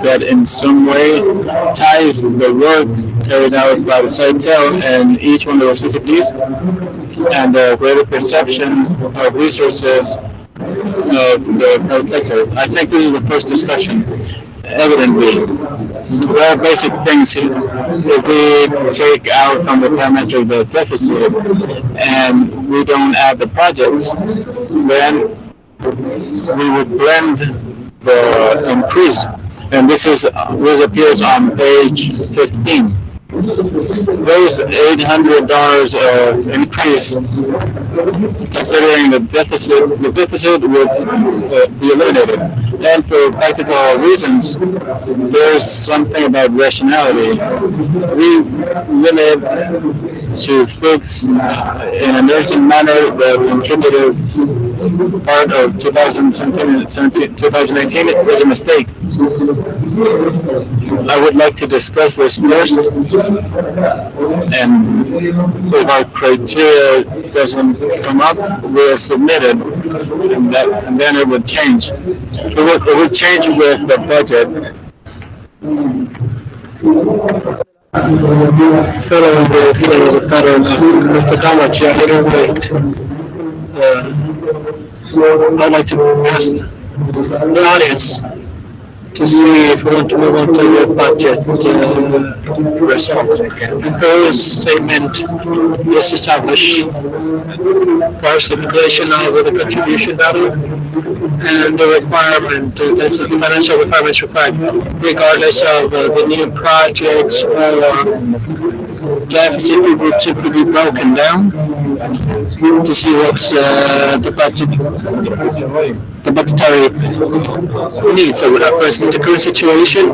that in some way ties the work carried out by the Sitel and each one of those facilities, and a greater perception of resources of the private sector. I think this is the first discussion. Evidently, there are basic things here. If we take out from the parametric the deficit and we don't add the projects, then we would blend the increase. And this appears on page 15. Those $800 of increase, considering the deficit would be eliminated. And for practical reasons, there's something about rationality. We limit to fix in an urgent manner the contributive part of 2018 is a mistake. I would like to discuss this first, and if our criteria doesn't come up, we'll submit it, and then it would change. It would change with the budget. Following this the pattern of methodology, I would like to ask the audience to see if we want to move on to the budget result. The proposed statement is established first the calculation of the contribution value and the requirement, that's the financial requirements required, regardless of the new projects or deficit will typically be broken down to see what's the budgetary needs. So first, the current situation,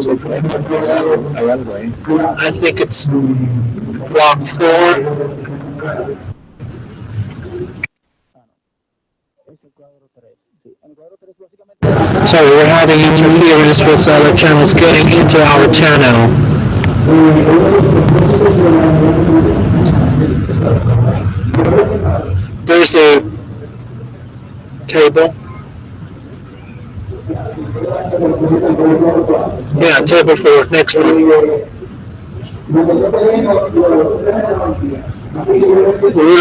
I think it's block 4. Sorry, we're having interference with other channels getting into our channel. There's a table. Yeah, table 4, next one.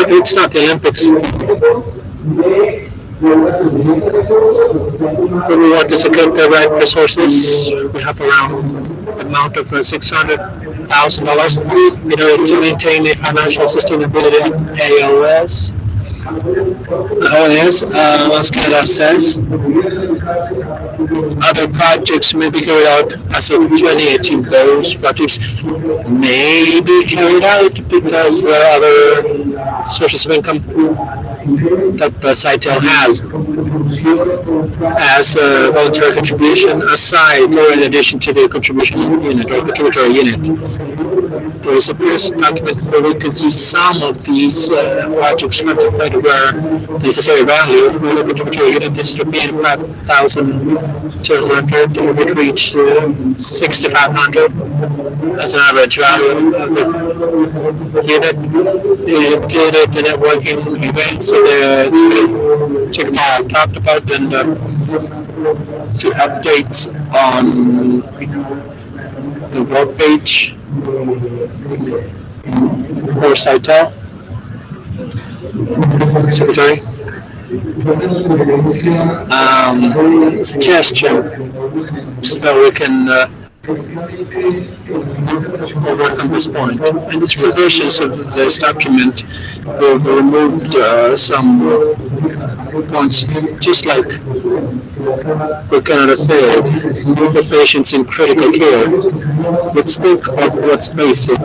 It's not the Olympics. When we want to secure the right resources, we have around amount of $600,000 in order to maintain a financial sustainability at AOS. As Canada says, other projects may be carried out as of 2018. Those projects may be carried out because there are other sources of income that the Sitel has as a voluntary contribution aside or in addition to the contribution unit or contributory unit. There is a previous document where we can see some of these projects contemplated where the necessary value for the contributory unit is to be 5,200, it would reach 6,500 as an average value of the unit. It included the networking events that TikTok talked about and to updates on the web page for Sitel. Secretary. Suggestion so that we can work on this point. In its revisions of this document, we've removed some points, just like we cannot say for patients in critical care. Let's think of what's basic.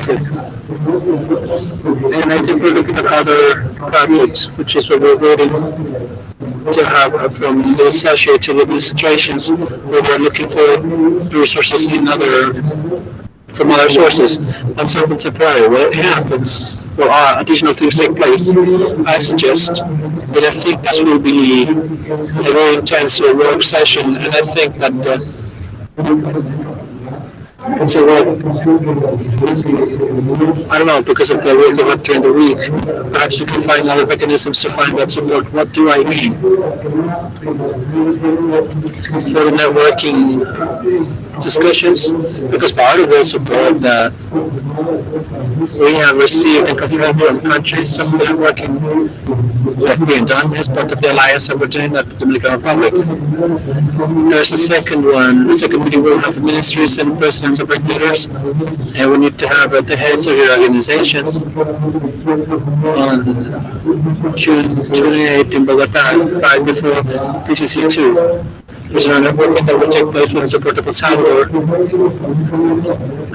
And I think we're looking at other projects, which is what we're waiting to have from the associated administrations, where we're looking for resources from other sources. That's something temporary. When it happens, or additional things take place, I suggest that I think this will be a very intense work session, and I think that Until what? I don't know, because of the work they have during the week. Perhaps you can find other mechanisms to find that support. What do I mean? For the networking discussions, because part of the support that we have received and confirmed from countries, some of the networking that being done as part of the alliance that we're doing at the Dominican Republic. There's a second one, the second meeting we'll have the ministries and presidents of regulators, and we need to have the heads of your organizations on June 28th in Bogota, right before PCC2. There's a networking that will take place with the support of El Salvador.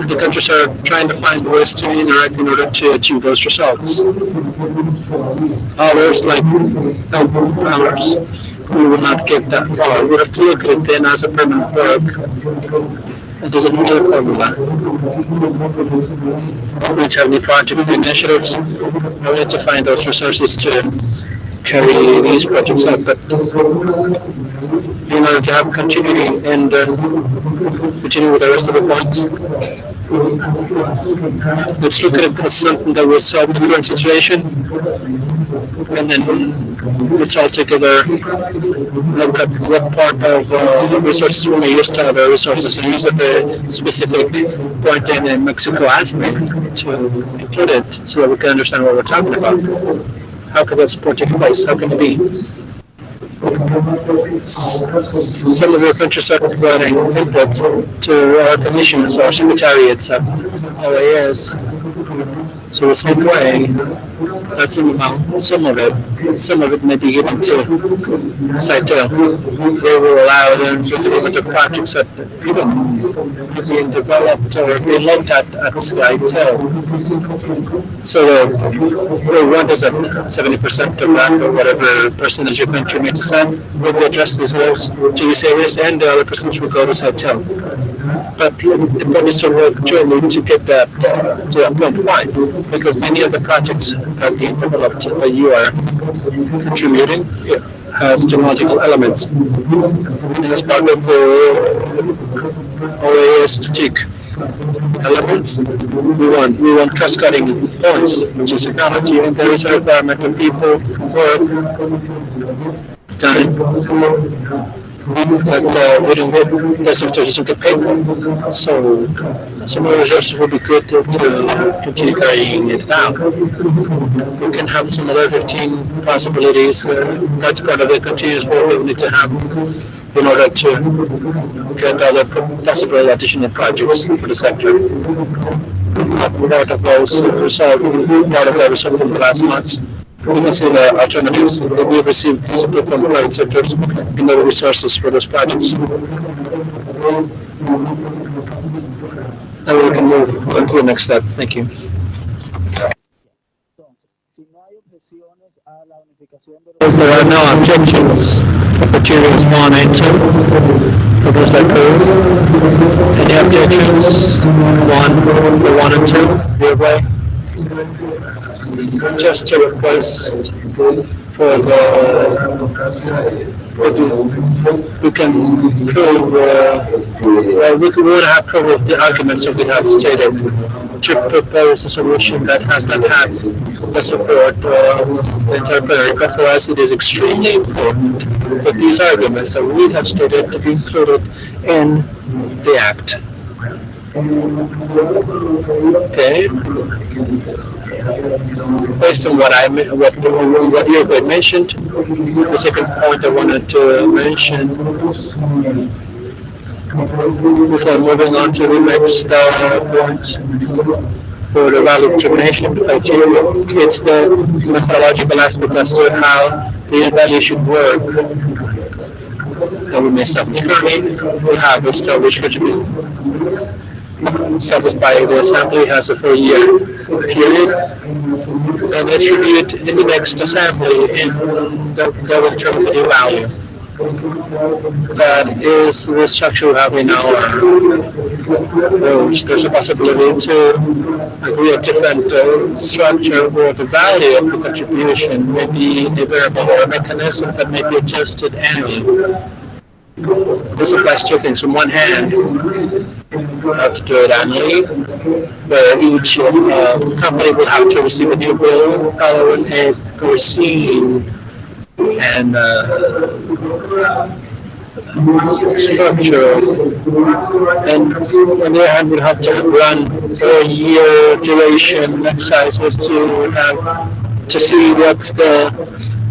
The countries are trying to find ways to interact in order to achieve those results. Others, like ours, we will not get that far. We have to look at it then as a permanent work. And there's another formula. We have new project initiatives. We need to find those resources to carry these projects out. But in order to have continuity and continue with the rest of the points, let's look at it as something that will solve the current situation, and then let's all together look at what part of resources we may use to other resources and use the specific point in the Mexico aspect to include it so that we can understand what we're talking about. How can that support take place? How can it be? Some of your countries are providing input to our commissions or secretariats at OAS. So the same way, that's an amount, some of it may be given to CITEL. They will allow them to implement the projects that even being developed or being looked at CITEL. So what is it, 70% of that or whatever percentage your country may decide will be addressed these goals to these areas, and the other percentage will go to CITEL. But the point is to work jointly to get that to that point. Why? Because many of the projects that are being developed that you are contributing has technological elements. And as part of the OAS strategic elements, we want cross-cutting points, which is technology, and there is a requirement of people, work, time, that we don't get, that sometimes don't get paid for. So some of the resources will be good to continue carrying it out. We can have some other 15 possibilities. That's part of the continuous work we need to have in order to get other possible additional projects for the sector. Part of those result from the last months. We can see the alternatives. We've received support from private sectors and other resources for those projects. And we can move on to the next step. Thank you. There are no objections for materials 1 and 2. Proposed by code. Any objections? 1 for 1 and 2. Your way. Just a request for the we can prove we would have proof of the arguments that we have stated to propose a solution that has not had the support of the entire plenary. But for us, it is extremely important that these arguments that we have stated to be included in the act. Okay. Based on what you had mentioned, the second point I wanted to mention before moving on to the next point for the value determination criteria, it's the methodological aspect as to how the value should work that we may establish. Currently, we have established established by the Assembly has a 4-year period, and it's reviewed in the next Assembly and that will determine the new value. That is the structure we have in our rules. There's a possibility to agree a different structure where the value of the contribution may be a variable or a mechanism that may be adjusted annually. This applies to two things. On one hand, you have to do it annually, where each company will have to receive a new bill per scene and structure. And on the other hand, we'll have to run 4-year duration exercises to see what's the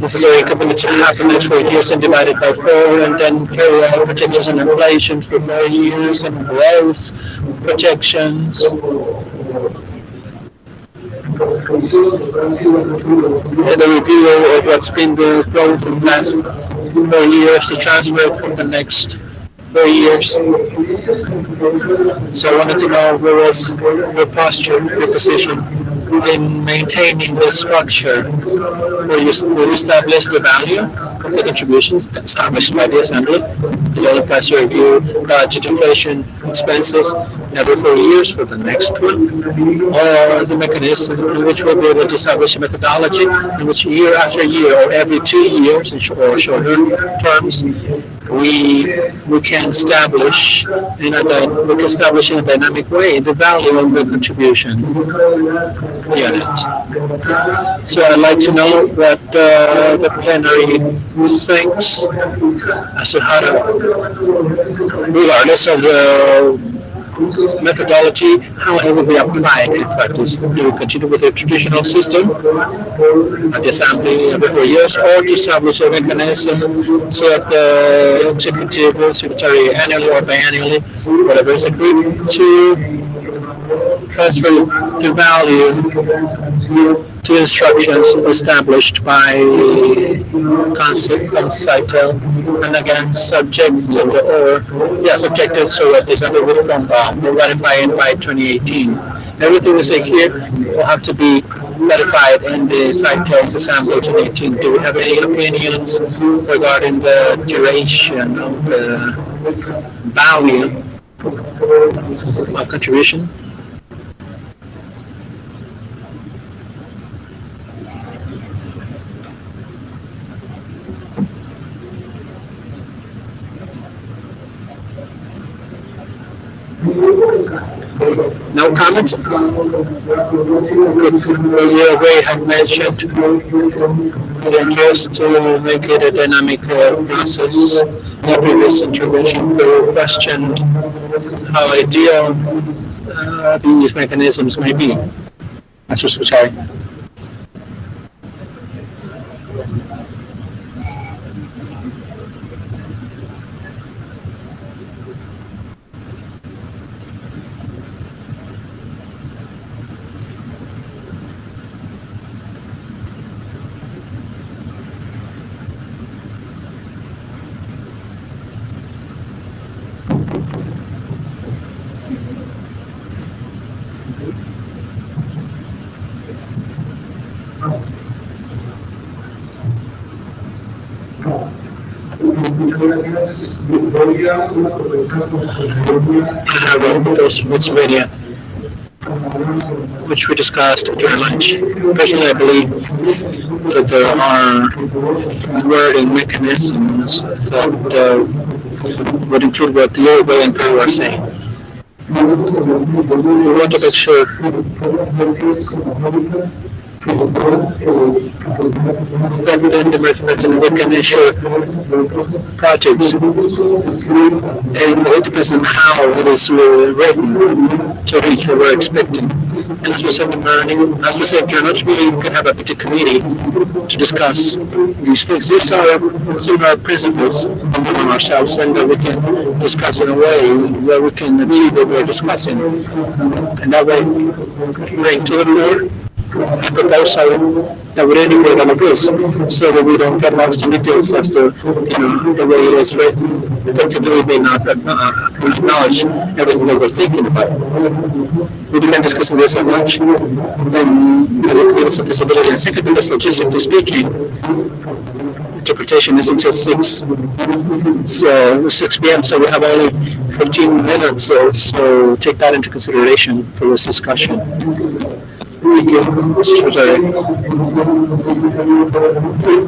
necessary income that you have for the next 4 years and divide it by 4 and then carry out projections and inflation for 4 years and growth projections. And a review of what's been the growth in the last 4 years to transfer it for the next 4 years. So I wanted to know where was your posture, your position in maintaining this structure where you establish the value of the contributions established by the assembly. You only press your review budget inflation expenses every 4 years for the next one, or the mechanism in which we'll be able to establish a methodology in which year after year or every 2 years or shorter terms we can establish in a dynamic way the value of the contribution unit. So I'd like to know what the plenary thinks as to how to, regardless of the methodology, how it will be applied in practice. Do we continue with the traditional system at the assembly every 4 years, or to establish a mechanism so that the executive or secretary annually or biannually, whatever is agreed, to transfer the value to instructions established by CONCITEL and again subjected so that the assembly will ratify it by 2018. Everything we say here will have to be ratified in the CITEL's assembly 2018. Do we have any opinions regarding the duration of the value of contribution? No comments? We have mentioned the interest to make it a dynamic process. The previous intervention questioned how ideal these mechanisms may be. Mr. Secretary. Pennsylvania, which we discussed during lunch. Personally, I believe that there are wording mechanisms that would include what the Uruguay and Peru are saying. We want to make sure that then the mechanism we can ensure projects, and it depends on how it is written to reach what we're expecting. And as we said in the morning, as we said during lunch meeting, we can have a particular committee to discuss these things. These are some of our principles among ourselves, and that we can discuss in a way where we can achieve what we're discussing. And that way, bring to the board a proposal that would integrate all of this, so that we don't get lost in details as to the way it is written. Effectively, we may not acknowledge everything that we're thinking about. We began discussing this so much, then it gave us a disability. And second, because logistically speaking, interpretation is until 6 p.m. So we have only 15 minutes. So take that into consideration for this discussion. Thank you, Mr. Secretary.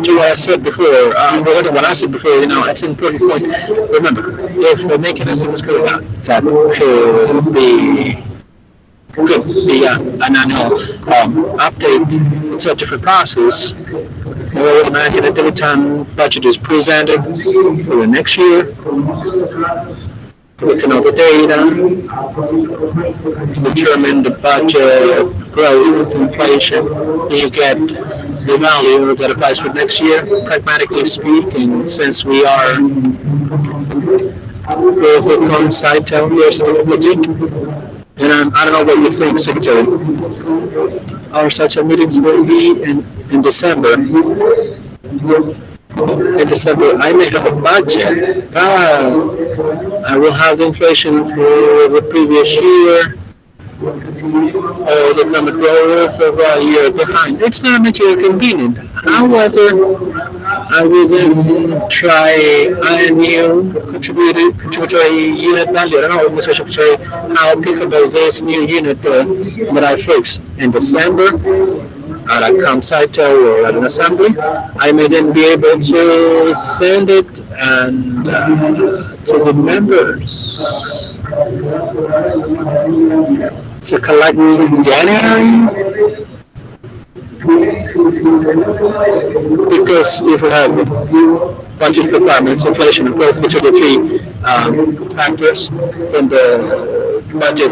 To what I said before, what I said before, it's an important point. Remember, if we're making a service code that could be an annual update. It's a different process. We'll imagine that every time budget is presented for the next year, we can know the data, determine the budget growth, inflation, you get the value that applies for next year. Pragmatically speaking, since we are with the coincide term, there's a difficulty. And I don't know what you think, Secretary. Our such meetings will be in December. In December, I may have a budget. I will have inflation for the previous year, or the economic growth of a year behind. It's not materially convenient. However, I will then try a new contributory unit value. I don't know, Mr. Secretary, how applicable this new unit that I fix in December at a campsite or at an assembly. I may then be able to send it and to the members to collect in January. Because if we have budget requirements, inflation, and growth, which are the three factors, then the budget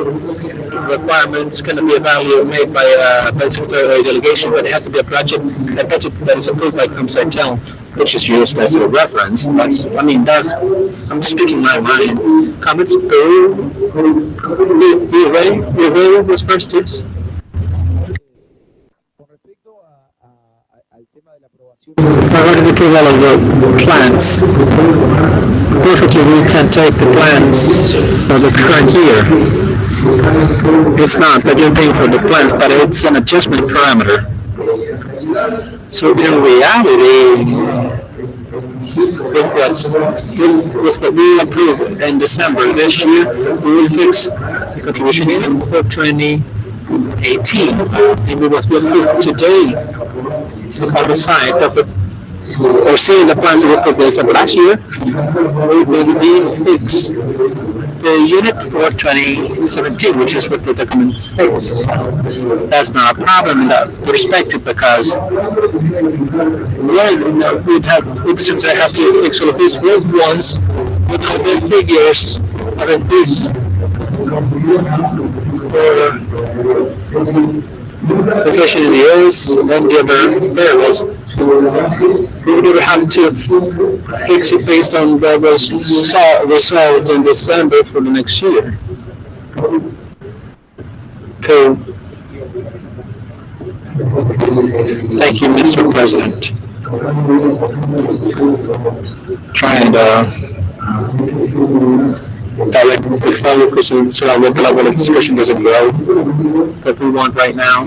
requirements can be a value made by the secretary or a delegation, but it has to be a budget that is approved by ComSci Town, which is used as a reference. I'm just speaking my mind. Comments? You ready? You ready? Who's first, yes? Regarding the approval of the plans, perfectly we can take the plans for the current year. It's not that you're paying for the plans, but it's an adjustment parameter. So in reality, with what we approved in December this year, we will fix the contribution unit for 2018. And we will approve today on the side of or seeing the plans that we put this up last year, we will fix the unit for 2017, which is what the document states. That's not a problem in that perspective because I have to fix all of these with ones with all the figures of increase inflation in the years and the other variables. We would have to fix it based on what was resolved in December for the next year. Okay. Thank you, Mr. President. Trying directly focus so that the level of discussion doesn't grow that we want right now.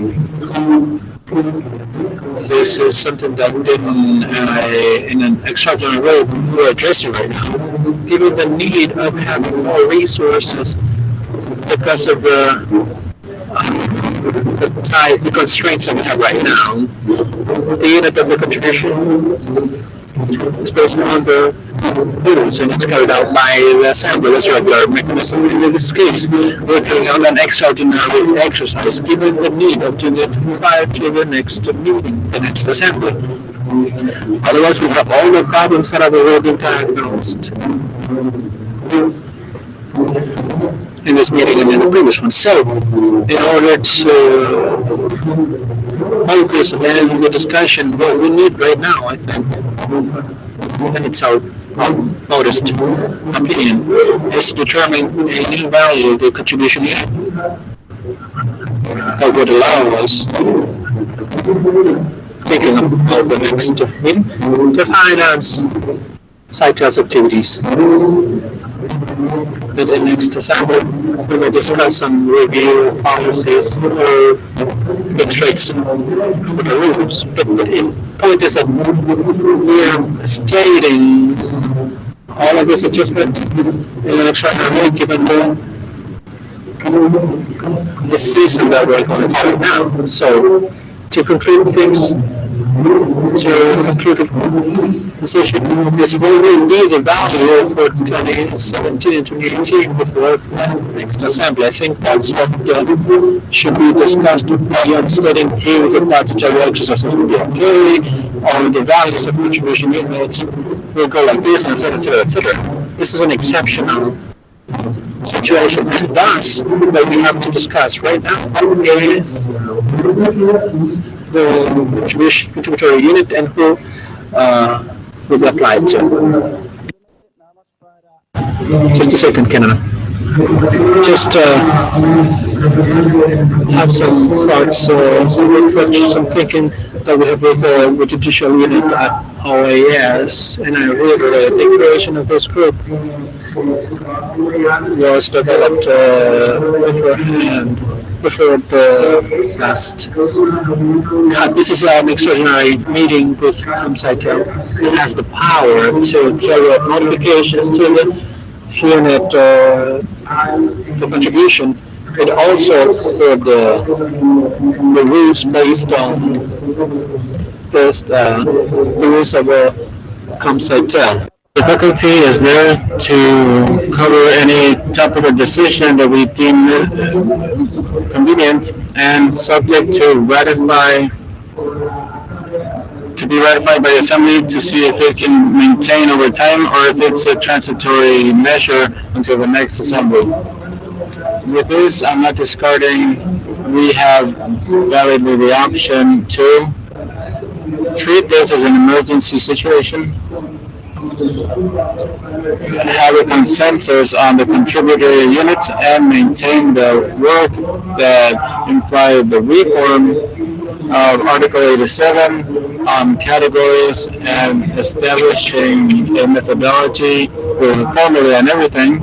This is something that in an extraordinary way we're addressing right now, given the need of having more resources because of the constraints that we have right now. The unit of the contribution is based on the rules and it's carried out by the assembly as a regular mechanism. In this case, we're carrying out an extraordinary exercise given the need of doing it prior to the next meeting, the next assembly. Otherwise, we have all the problems that have already been diagnosed in this meeting and in the previous one. So, in order to focus in the discussion, what we need right now, I think, and it's our modest opinion, is to determine a new value of the contribution unit that would allow us, taking up the next meeting, to finance site activities. In the next assembly, we will discuss some review policies or fixed rates with the rules. But the point is that we are stating all of this adjustment in an extraordinary way given the the season that we're going through right now. So to conclude things, to conclude the position is what will be the value for 2017 and 2018 before the next assembly. I think that's what should be discussed beyond studying if the budgetary exercises will be okay, or the values of contribution units will go like this, and etc., etc., etc. This is an exceptional situation, and thus what we have to discuss right now is the contributory unit and who will be applied to. Just a second, Kenana. Just have some thoughts, some reflection, some thinking that we have with the judicial unit at OAS, and I read the creation of this group was developed beforehand, before the last. This is an extraordinary meeting with ComSciTel. It has the power to carry out modifications to the unit for contribution, but also for the rules based on this, the rules of ComSciTel. The faculty is there to cover any topic or decision that we deem convenient and subject to be ratified by the Assembly to see if it can maintain over time or if it's a transitory measure until the next Assembly. With this, I'm not discarding we have validly the option to treat this as an emergency situation, have a consensus on the contributory units, and maintain the work that implied the reform of Article 87 on categories and establishing a methodology with a formula and everything.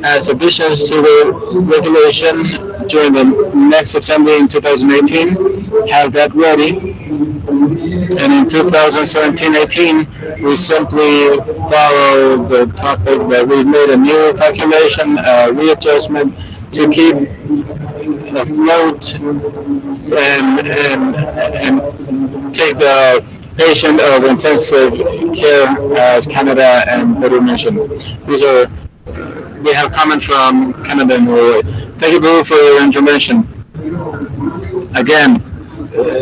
As additions to the regulation during the next assembly in 2018, have that ready. And in 2017-18, we simply follow the topic that we made a new calculation, readjustment to keep afloat and take the patient of intensive care as Canada and Peru mentioned. We have comments from Canada and Norway. Thank you, Boo, for your intervention. Again,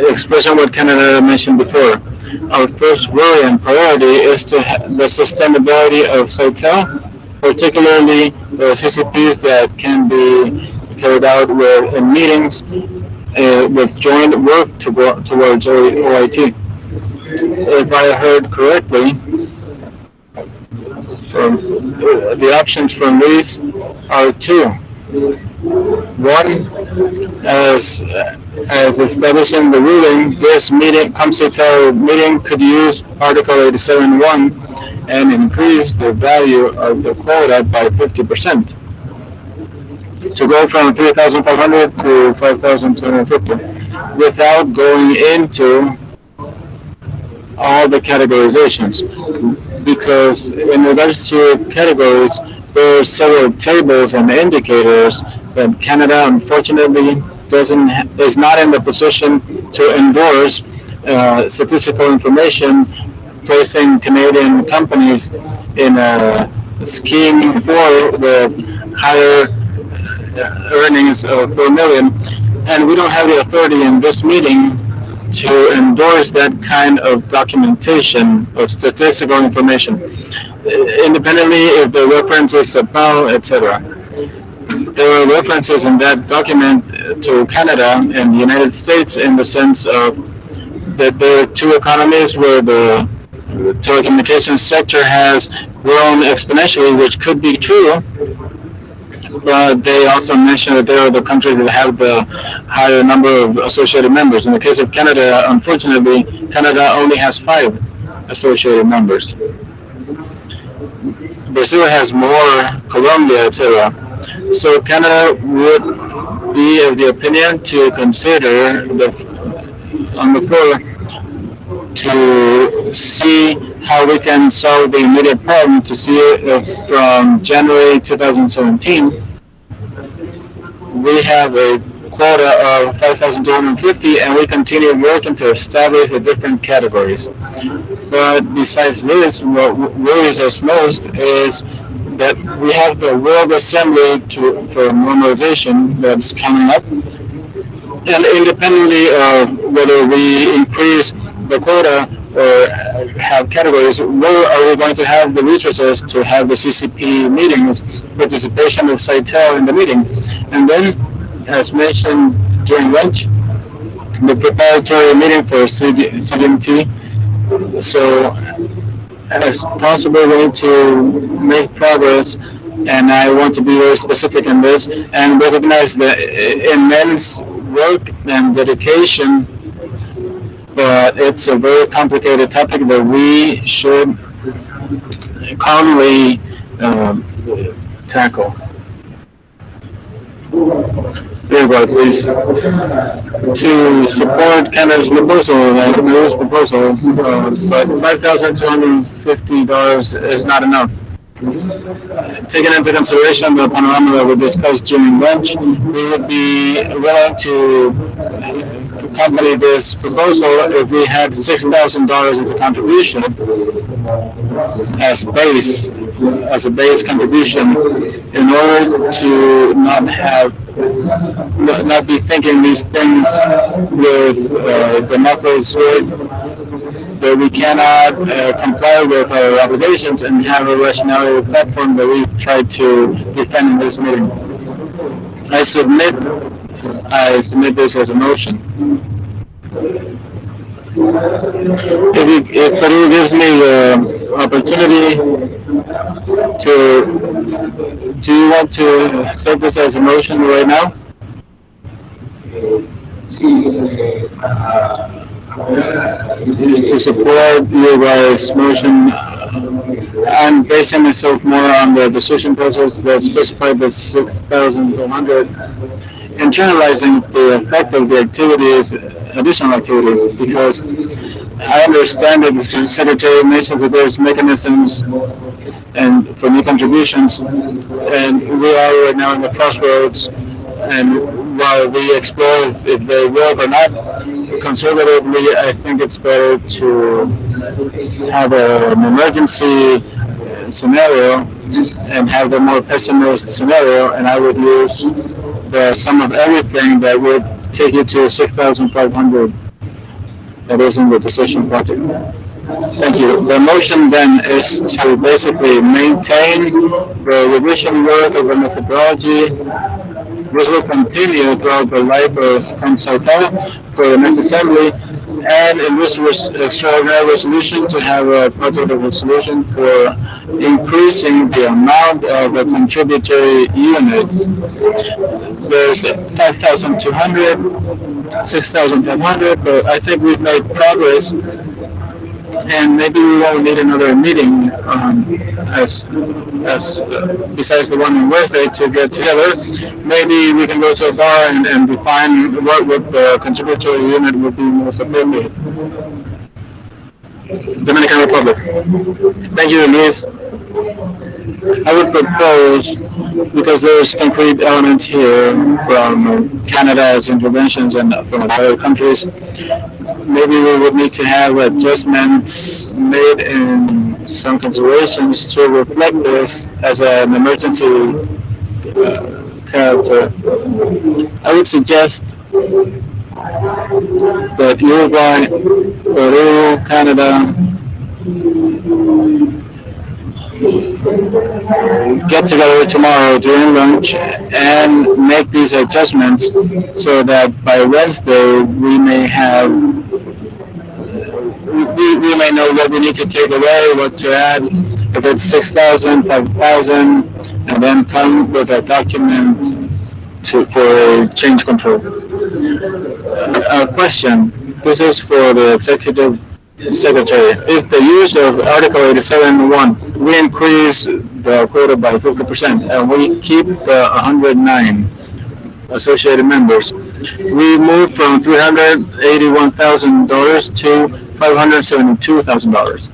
expressing what Canada mentioned before. Our first worry and priority is to the sustainability of SciTel, particularly those CCPs that can be carried out in meetings with joint work towards OIT. If I heard correctly, from the options from these are two. One, as establishing the ruling, this meeting, ComSciTel meeting, could use Article 87.1 and increase the value of the quota by 50%, to go from 3,500 to 5,250, without going into all the categorizations. Because in regards to categories, there are several tables and indicators that Canada, unfortunately, is not in the position to endorse statistical information, placing Canadian companies in a scheme with higher earnings of 4 million, and we don't have the authority in this meeting to endorse that kind of documentation of statistical information, independently if the reference is about, etc. There are references in that document to Canada and the United States in the sense of that there are two economies where the telecommunications sector has grown exponentially, which could be true, but they also mention that there are the countries that have the higher number of associated members. In the case of Canada, unfortunately, Canada only has 5 associated members. Brazil has more, Colombia, etc. So Canada would be of the opinion to consider on the floor to see how we can solve the immediate problem, to see if from January 2017 we have a quota of 5,250, and we continue working to establish the different categories. But besides this, what worries us most is that we have the World Assembly for normalization that's coming up, and independently of whether we increase the quota or have categories, where are we going to have the resources to have the CCP meetings, participation of CITEL in the meeting? And then, as mentioned during lunch, the preparatory meeting for CDMT. So, as possible, we need to make progress, and I want to be very specific in this and recognize the immense work and dedication, but it's a very complicated topic that we should calmly tackle. Uruguay, please. To support Canada's proposal, Peru's proposal, but $5,250 is not enough. Taking into consideration the panorama that we discussed during lunch, we would be willing to accompany this proposal if we had $6,000 as a contribution, as a base contribution, in order to not be thinking these things with the knuckles sword, that we cannot comply with our obligations and have a rationality platform that we've tried to defend in this meeting. I submit this as a motion. If Peru gives me the opportunity do you want to set this as a motion right now? Is to support your guys' motion. I'm basing myself more on the decision process that specified the 6,400, internalizing the effect of the activities, additional activities, because I understand that the Secretary mentions that there's mechanisms and for new contributions, and we are right now in the crossroads, and while we explore if they work or not, conservatively, I think it's better to have an emergency scenario and have the more pessimist scenario, and I would use the sum of everything that would take you to 6,500. That is in the decision project. Thank you. The motion then is to basically maintain the revision work of the methodology. This will continue throughout the life of CONSAITA for the next assembly, and in this extraordinary resolution to have a project of resolution for increasing the amount of the contributory units. There's 5,200, 6,500, but I think we've made progress, and maybe we won't need another meeting besides the one on Wednesday to get together. Maybe we can go to a bar and define what the contributory unit would be most appropriate. Dominican Republic. Thank you, Luis. I would propose, because there's concrete elements here from Canada's interventions and from other countries, maybe we would need to have adjustments made in some considerations to reflect this as an emergency character. I would suggest that Uruguay, Peru, Canada get together tomorrow during lunch and make these adjustments so that by Wednesday we may know what we need to take away, what to add, if it's 6,000, 5,000, and then come with a document for change control. A question. This is for the Executive Secretary. If the use of Article 87.1, we increase the quota by 50% and we keep the 109 associated members, we move from $381,000 to $572,000.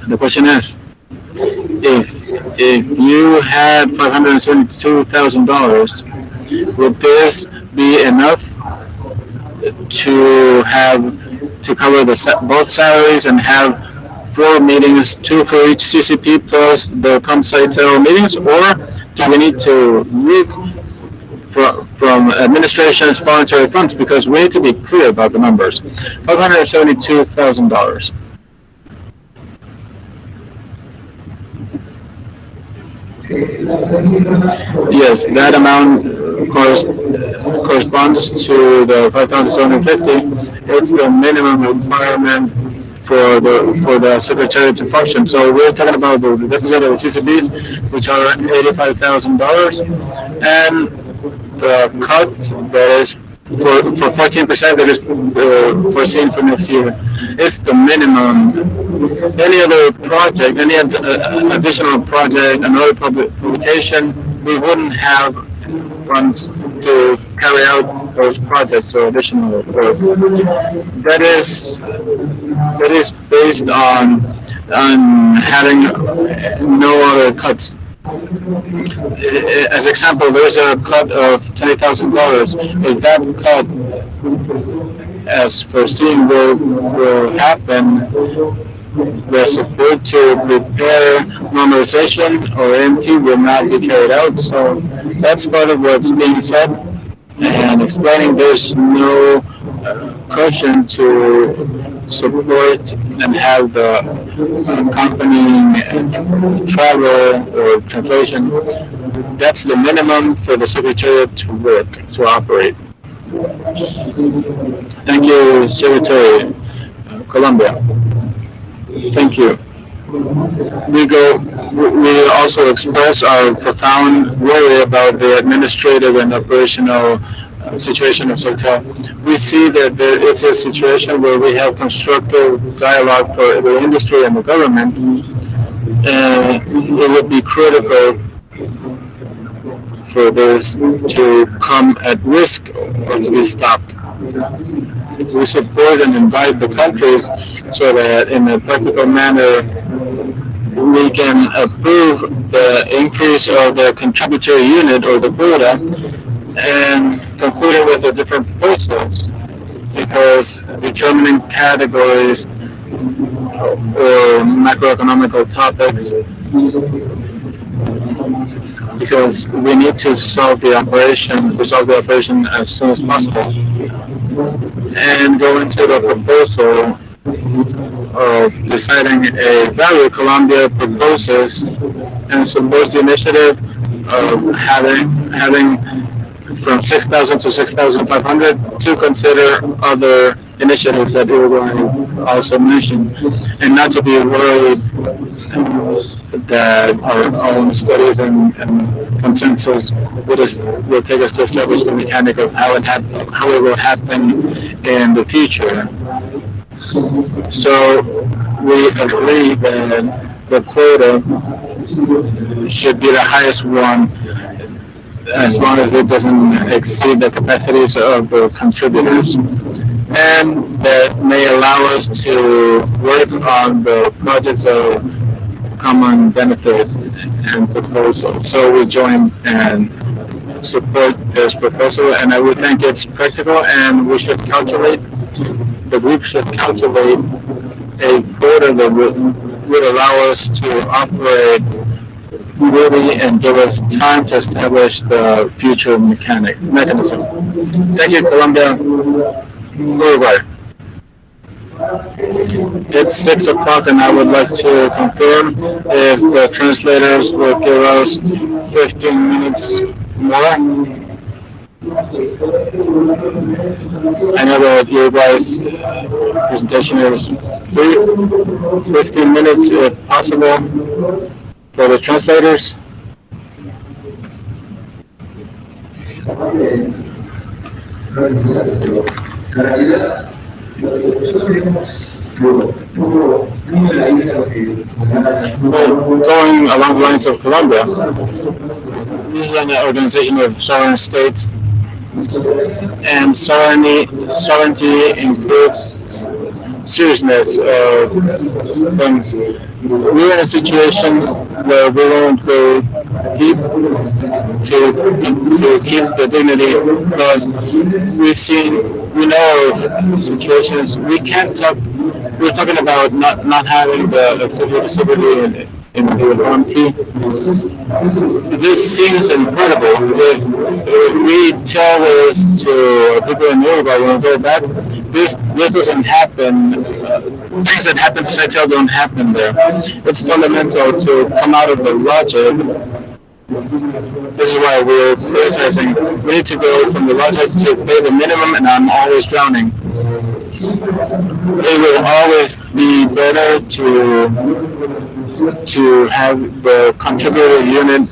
The question is, if you had $572,000 Would this be enough to cover both salaries and have 4 meetings, 2 for each CCP plus the ComSciTel meetings, or do we need to look from administration's voluntary funds, because we need to be clear about the numbers? $572,000. Yes, that amount corresponds to the 5,250. It's the minimum requirement for the secretary to function. So we're talking about the deficit of the CCBs, which are $85,000, and the cut that is for 14% that is foreseen for next year. It's the minimum. Any other project, any additional project, another publication, we wouldn't have funds to carry out those projects or additional work. That is based on having no other cuts. As example, there's a cut of $20,000. If that cut, as foreseen, will happen, the support to prepare normalization or MT will not be carried out. So that's part of what's being said and explaining. There's no cushion to support and have the accompanying travel or translation. That's the minimum for the Secretariat to work, to operate. Thank you, Secretary. Colombia. Thank you. We also express our profound worry about the administrative and operational situation of Sotel. We see that it's a situation where we have constructive dialogue for the industry and the government, and it would be critical for this to come at risk or to be stopped. We support and invite the countries so that in a practical manner we can approve the increase of the contributory unit or the quota and conclude it with the different proposals, because determining categories or macroeconomical topics, because we need to resolve the operation as soon as possible, and go into the proposal of deciding a value. Colombia proposes and supports the initiative of having from 6,000 to 6,500 to consider other initiatives that Uruguay also mentioned, and not to be worried that our own studies and consensus will take us to establish the mechanic of how it will happen in the future. So we agree that the quota should be the highest one, as long as it doesn't exceed the capacities of the contributors, and that may allow us to work on the projects of common benefit and proposal. So we join and support this proposal, and I would think it's practical, and we should calculate, the group should calculate a quota that would allow us to operate really and give us time to establish the future mechanism. Thank you, Colombia. Uruguay. It's 6 o'clock, and I would like to confirm if the translators will give us 15 minutes more. I know that Uruguay's presentation is brief. 15 minutes if possible for the translators. Well, going along the lines of Colombia, this is an organization of sovereign states, and sovereignty includes seriousness of things. We're in a situation where we won't go deep to keep the dignity. But we know of situations we can't talk. We're talking about not having the accessibility in the OMT. This seems incredible. If we tell this to people in Uruguay when we go back, this doesn't happen. Things that happen to Seychelles don't happen there. It's fundamental to come out of the logic. This is why we're criticizing. We need to go from the logic to pay the minimum, and I'm always drowning. It will always be better to have the contributor unit,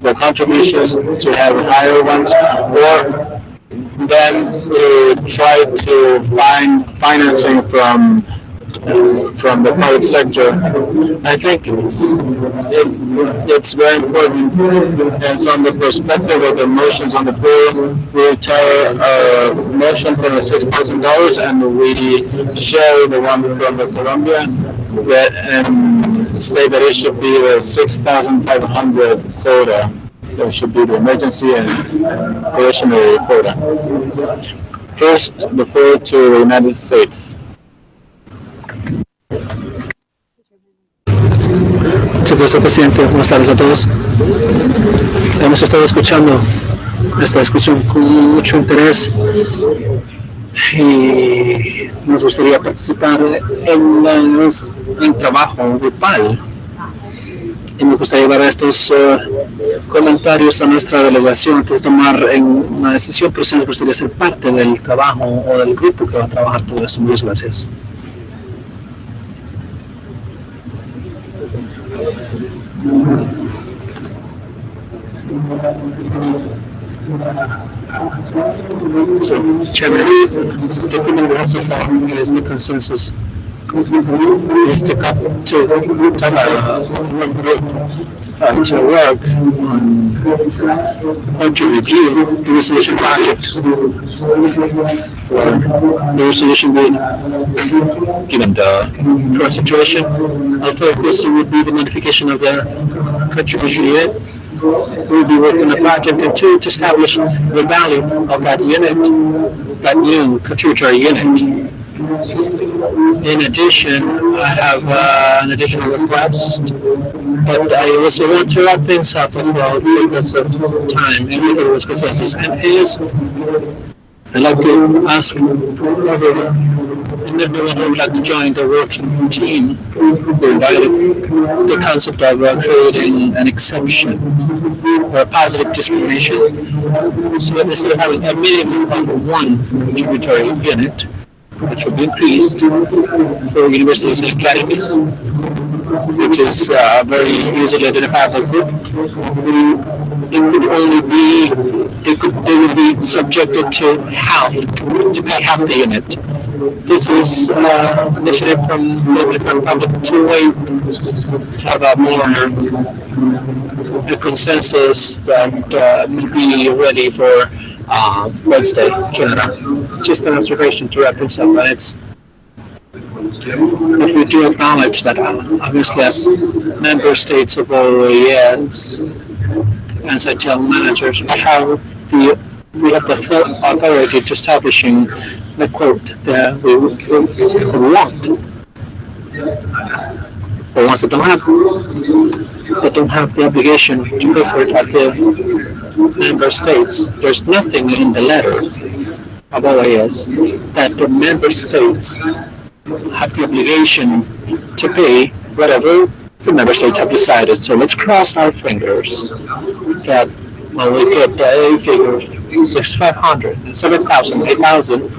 the contributions to have higher ones, or then to try to find financing from the private sector. I think it's very important, and from the perspective of the motions on the floor, we retire a motion for the $6,000 and we share the one from the Colombia and state that it should be the 6,500 quota. That should be the emergency and probationary quota. First, the floor to the United States. Muchas gracias, presidente. Buenas tardes a todos. Hemos estado escuchando esta discusión con mucho interés y nos gustaría participar en el trabajo grupal. Y me gustaría llevar estos comentarios a nuestra delegación antes de tomar una decisión, pero sí nos gustaría ser parte del trabajo o del grupo que va a trabajar todo esto. Muchas gracias. So, Chairman, the document we have so far is the consensus. Is to work on to review the resolution project. The resolution would, given the current situation, our focus would be the modification of the contribution unit. We will be working on a project and to establish the value of that unit, that new contributory unit. In addition, I have an additional request, but I also want to wrap things up as well because of time and because of this consensus. And I'd like to ask everyone who would like to join the working team regarding the concept of creating an exception or a positive discrimination. So that instead of having a minimum of one contributory unit, which will be increased for universities and academies, which is a very easily identifiable group. They would be subjected to pay half the unit. This is an initiative from the Dominican Republic to have a consensus that will be ready for Wednesday, Canada. Just an observation to wrap things up, and it's that we do acknowledge that obviously as member states of OES and Seychelles managers, we have the full authority to establishing the quote that we want. But once they don't have the obligation to go for it at the member states. There's nothing in the letter of OAS that the member states have the obligation to pay whatever the member states have decided. So let's cross our fingers that when we get a figure of 6,500, 7,000, 8,000,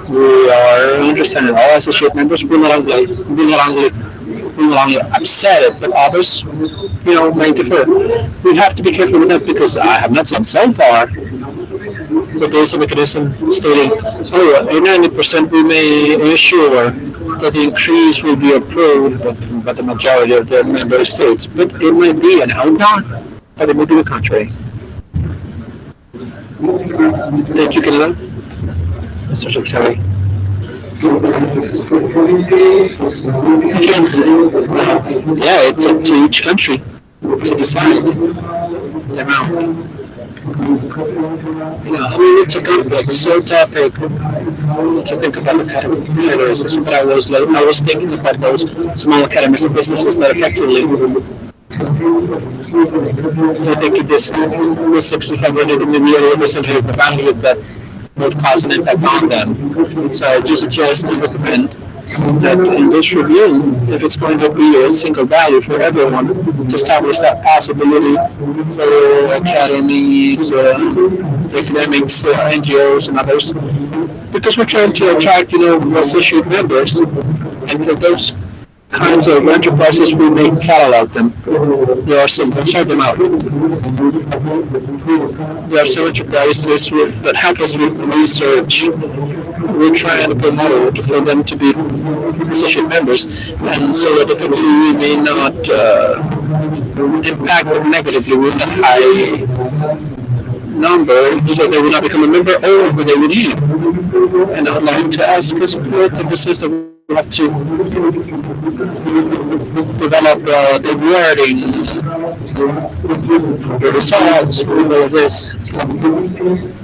we are understanding all associate members will not only upset it, but others, may defer. We have to be careful with that because I have not seen so far that there is a mechanism stating, in 90% we may assure that the increase will be approved by the majority of the member states. But it might be an outbound, but it may be the contrary. Thank you, Canada. Mr. Secretary. Again, it's up to each country to decide the amount. It's a complex topic to think about the categories. This is what I was thinking about those small academies and businesses that effectively, I think this 6,500 million representative value that would cause an impact on them. So I do suggest and recommend that in this review, if it's going to be a single value for everyone, to establish that possibility for academies, academics, NGOs, and others, because we're trying to attract, well-issued members, and for those kinds of enterprises, we may catalog them. There are some, sort them out. There are some enterprises that help us with research. We're trying to promote for them to be associate members, and so that effectively we may not impact them negatively with a high number, so they will not become a member, or they will leave. And I would like to ask us both of the system. We have to develop the wording, the results, all of this.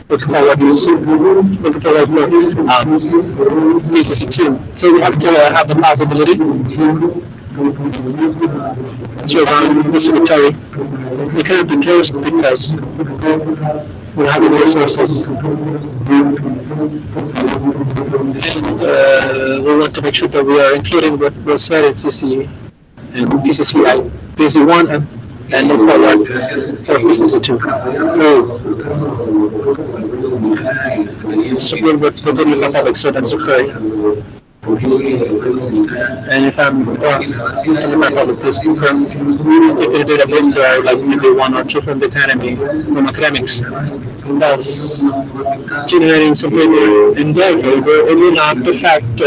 Looking forward for business too. So we have to have the possibility to run the secretary. We can't be closed because we have the resources. And we want to make sure that we are including what was said in CCE and PCCI, PC1 and look forward for PCC2. To support what the public said and occurring. And if I'm in my public, please confirm. I think in the database there are like maybe one or two from the academy, from academics. Thus, generating some paper endeavor, but it will not affect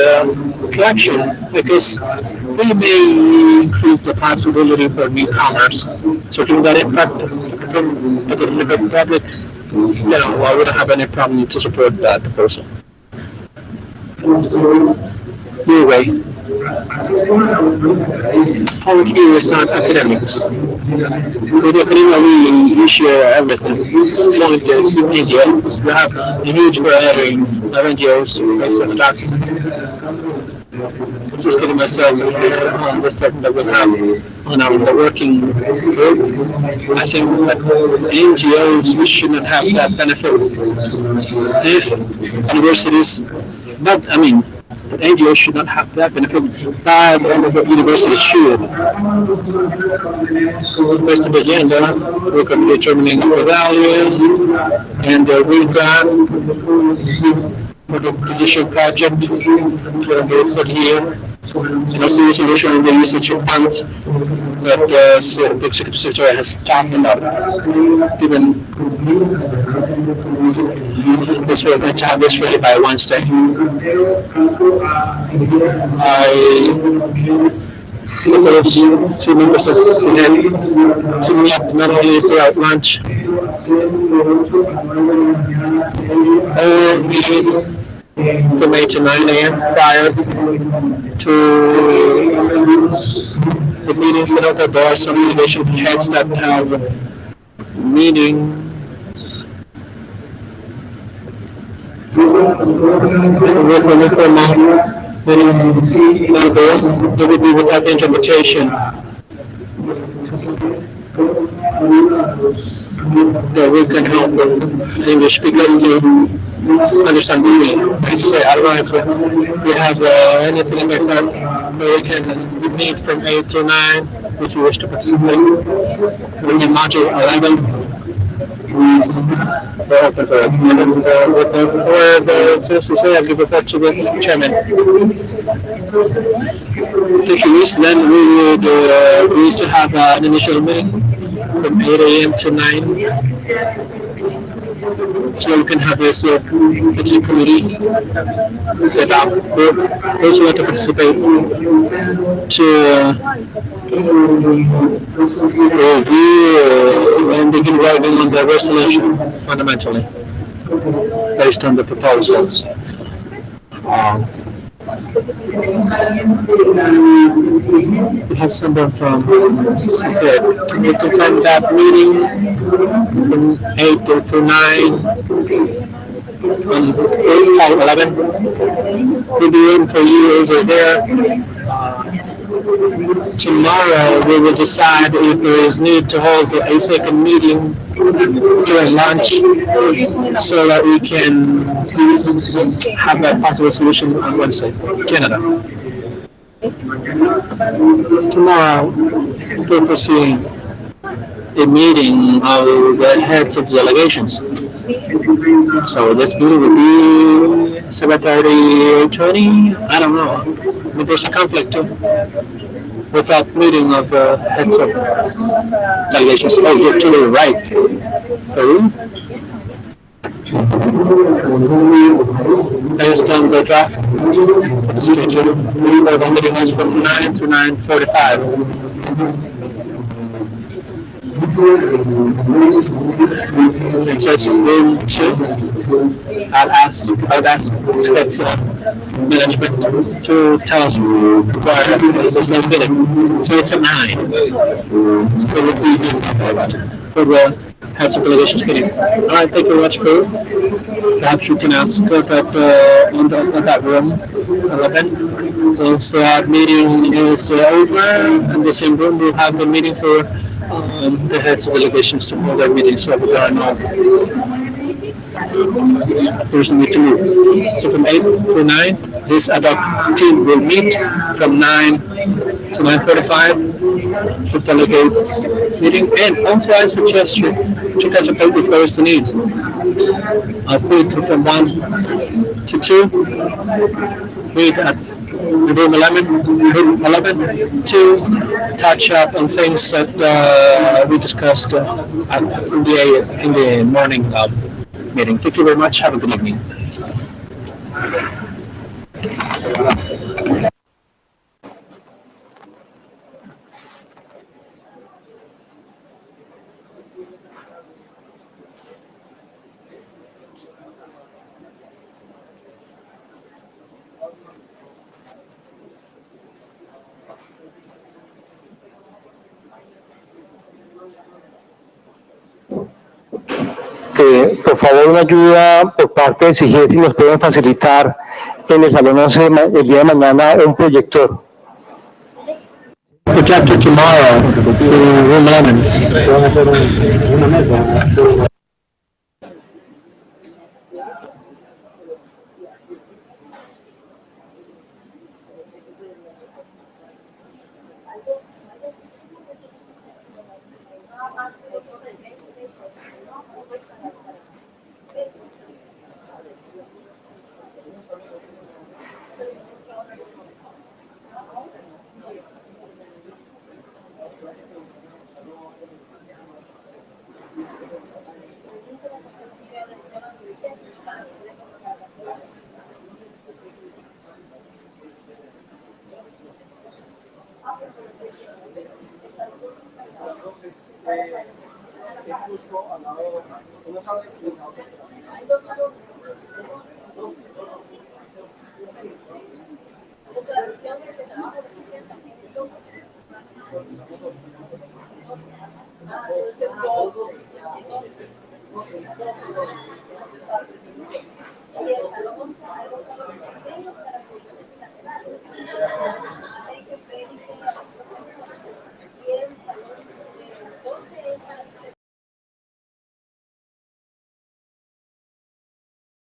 collection because we may increase the possibility for newcomers. So, can that impact from the public? I wouldn't have any problem to support that proposal. Anyway, our here is not academics. With academia, we share everything. The point is India. We have a huge variety of NGOs based on the document. Just getting myself on the stuff that we have on our working group. I think that NGOs, we should not have that benefit if universities, the NGOs should not have that benefit, but universities should. So based on the agenda, we're going to be determining the value and the redraft for the position project. We're said here. And also the solution of the usage of funds that the executive secretary has talked about. Even this we're going to have this ready by Wednesday. I propose two members to meet not only throughout lunch or meeting from 8 to 9 a.m. prior to the meetings. I know that there are some delegation heads that have meetings with an informal meetings. They would be without interpretation. That we can help English speakers to understand me. I don't know if we have anything in there, but we can meet from 8 to 9 if you wish to participate. We can module 11. We're open for it. And I'll give it back to the chairman. If you wish, then we would agree to have an initial meeting from 8 a.m. to 9. So we can have this budget committee about those who want to participate to review and begin working on the resolution fundamentally based on the proposals. We have someone from Secret. Can you confirm that meeting from 8 to 9 on 11? We'll be waiting for you over there. Tomorrow we will decide if there is need to hold a second meeting during lunch so that we can have that possible solution on Wednesday, Canada. Tomorrow we're pursuing a meeting of the heads of delegations. So this meeting will be 7:30, 20. I don't know. But there's a conflict too with that meeting of the heads of delegations. Oh, you're to the right. Peru. Based on the draft for the schedule, the meeting is from 9 to 9:45. It says room 2. I'll ask Scott's management to tell us where this is located. So it's at 9. So it would be for the heads of delegations meeting. All right, thank you very much, crew. Perhaps you can ask that on that room 11. Once that meeting is over, in the same room we'll have the meeting for the heads of delegations to hold their meetings so that there are no there's no need to move. So from 8 to 9, this ad hoc team will meet from 9 to 9:45 to delegates meeting. And also I suggest you to catch up if there is a need. I'll put from 1 to 2, meet at room 11 to touch up on things that we discussed in the morning meeting. Thank you very much. Have a good evening. Por favor, una ayuda por parte de SIGET si nos pueden facilitar en el salón 11 el día de mañana un proyector. Projector tomorrow to room 11.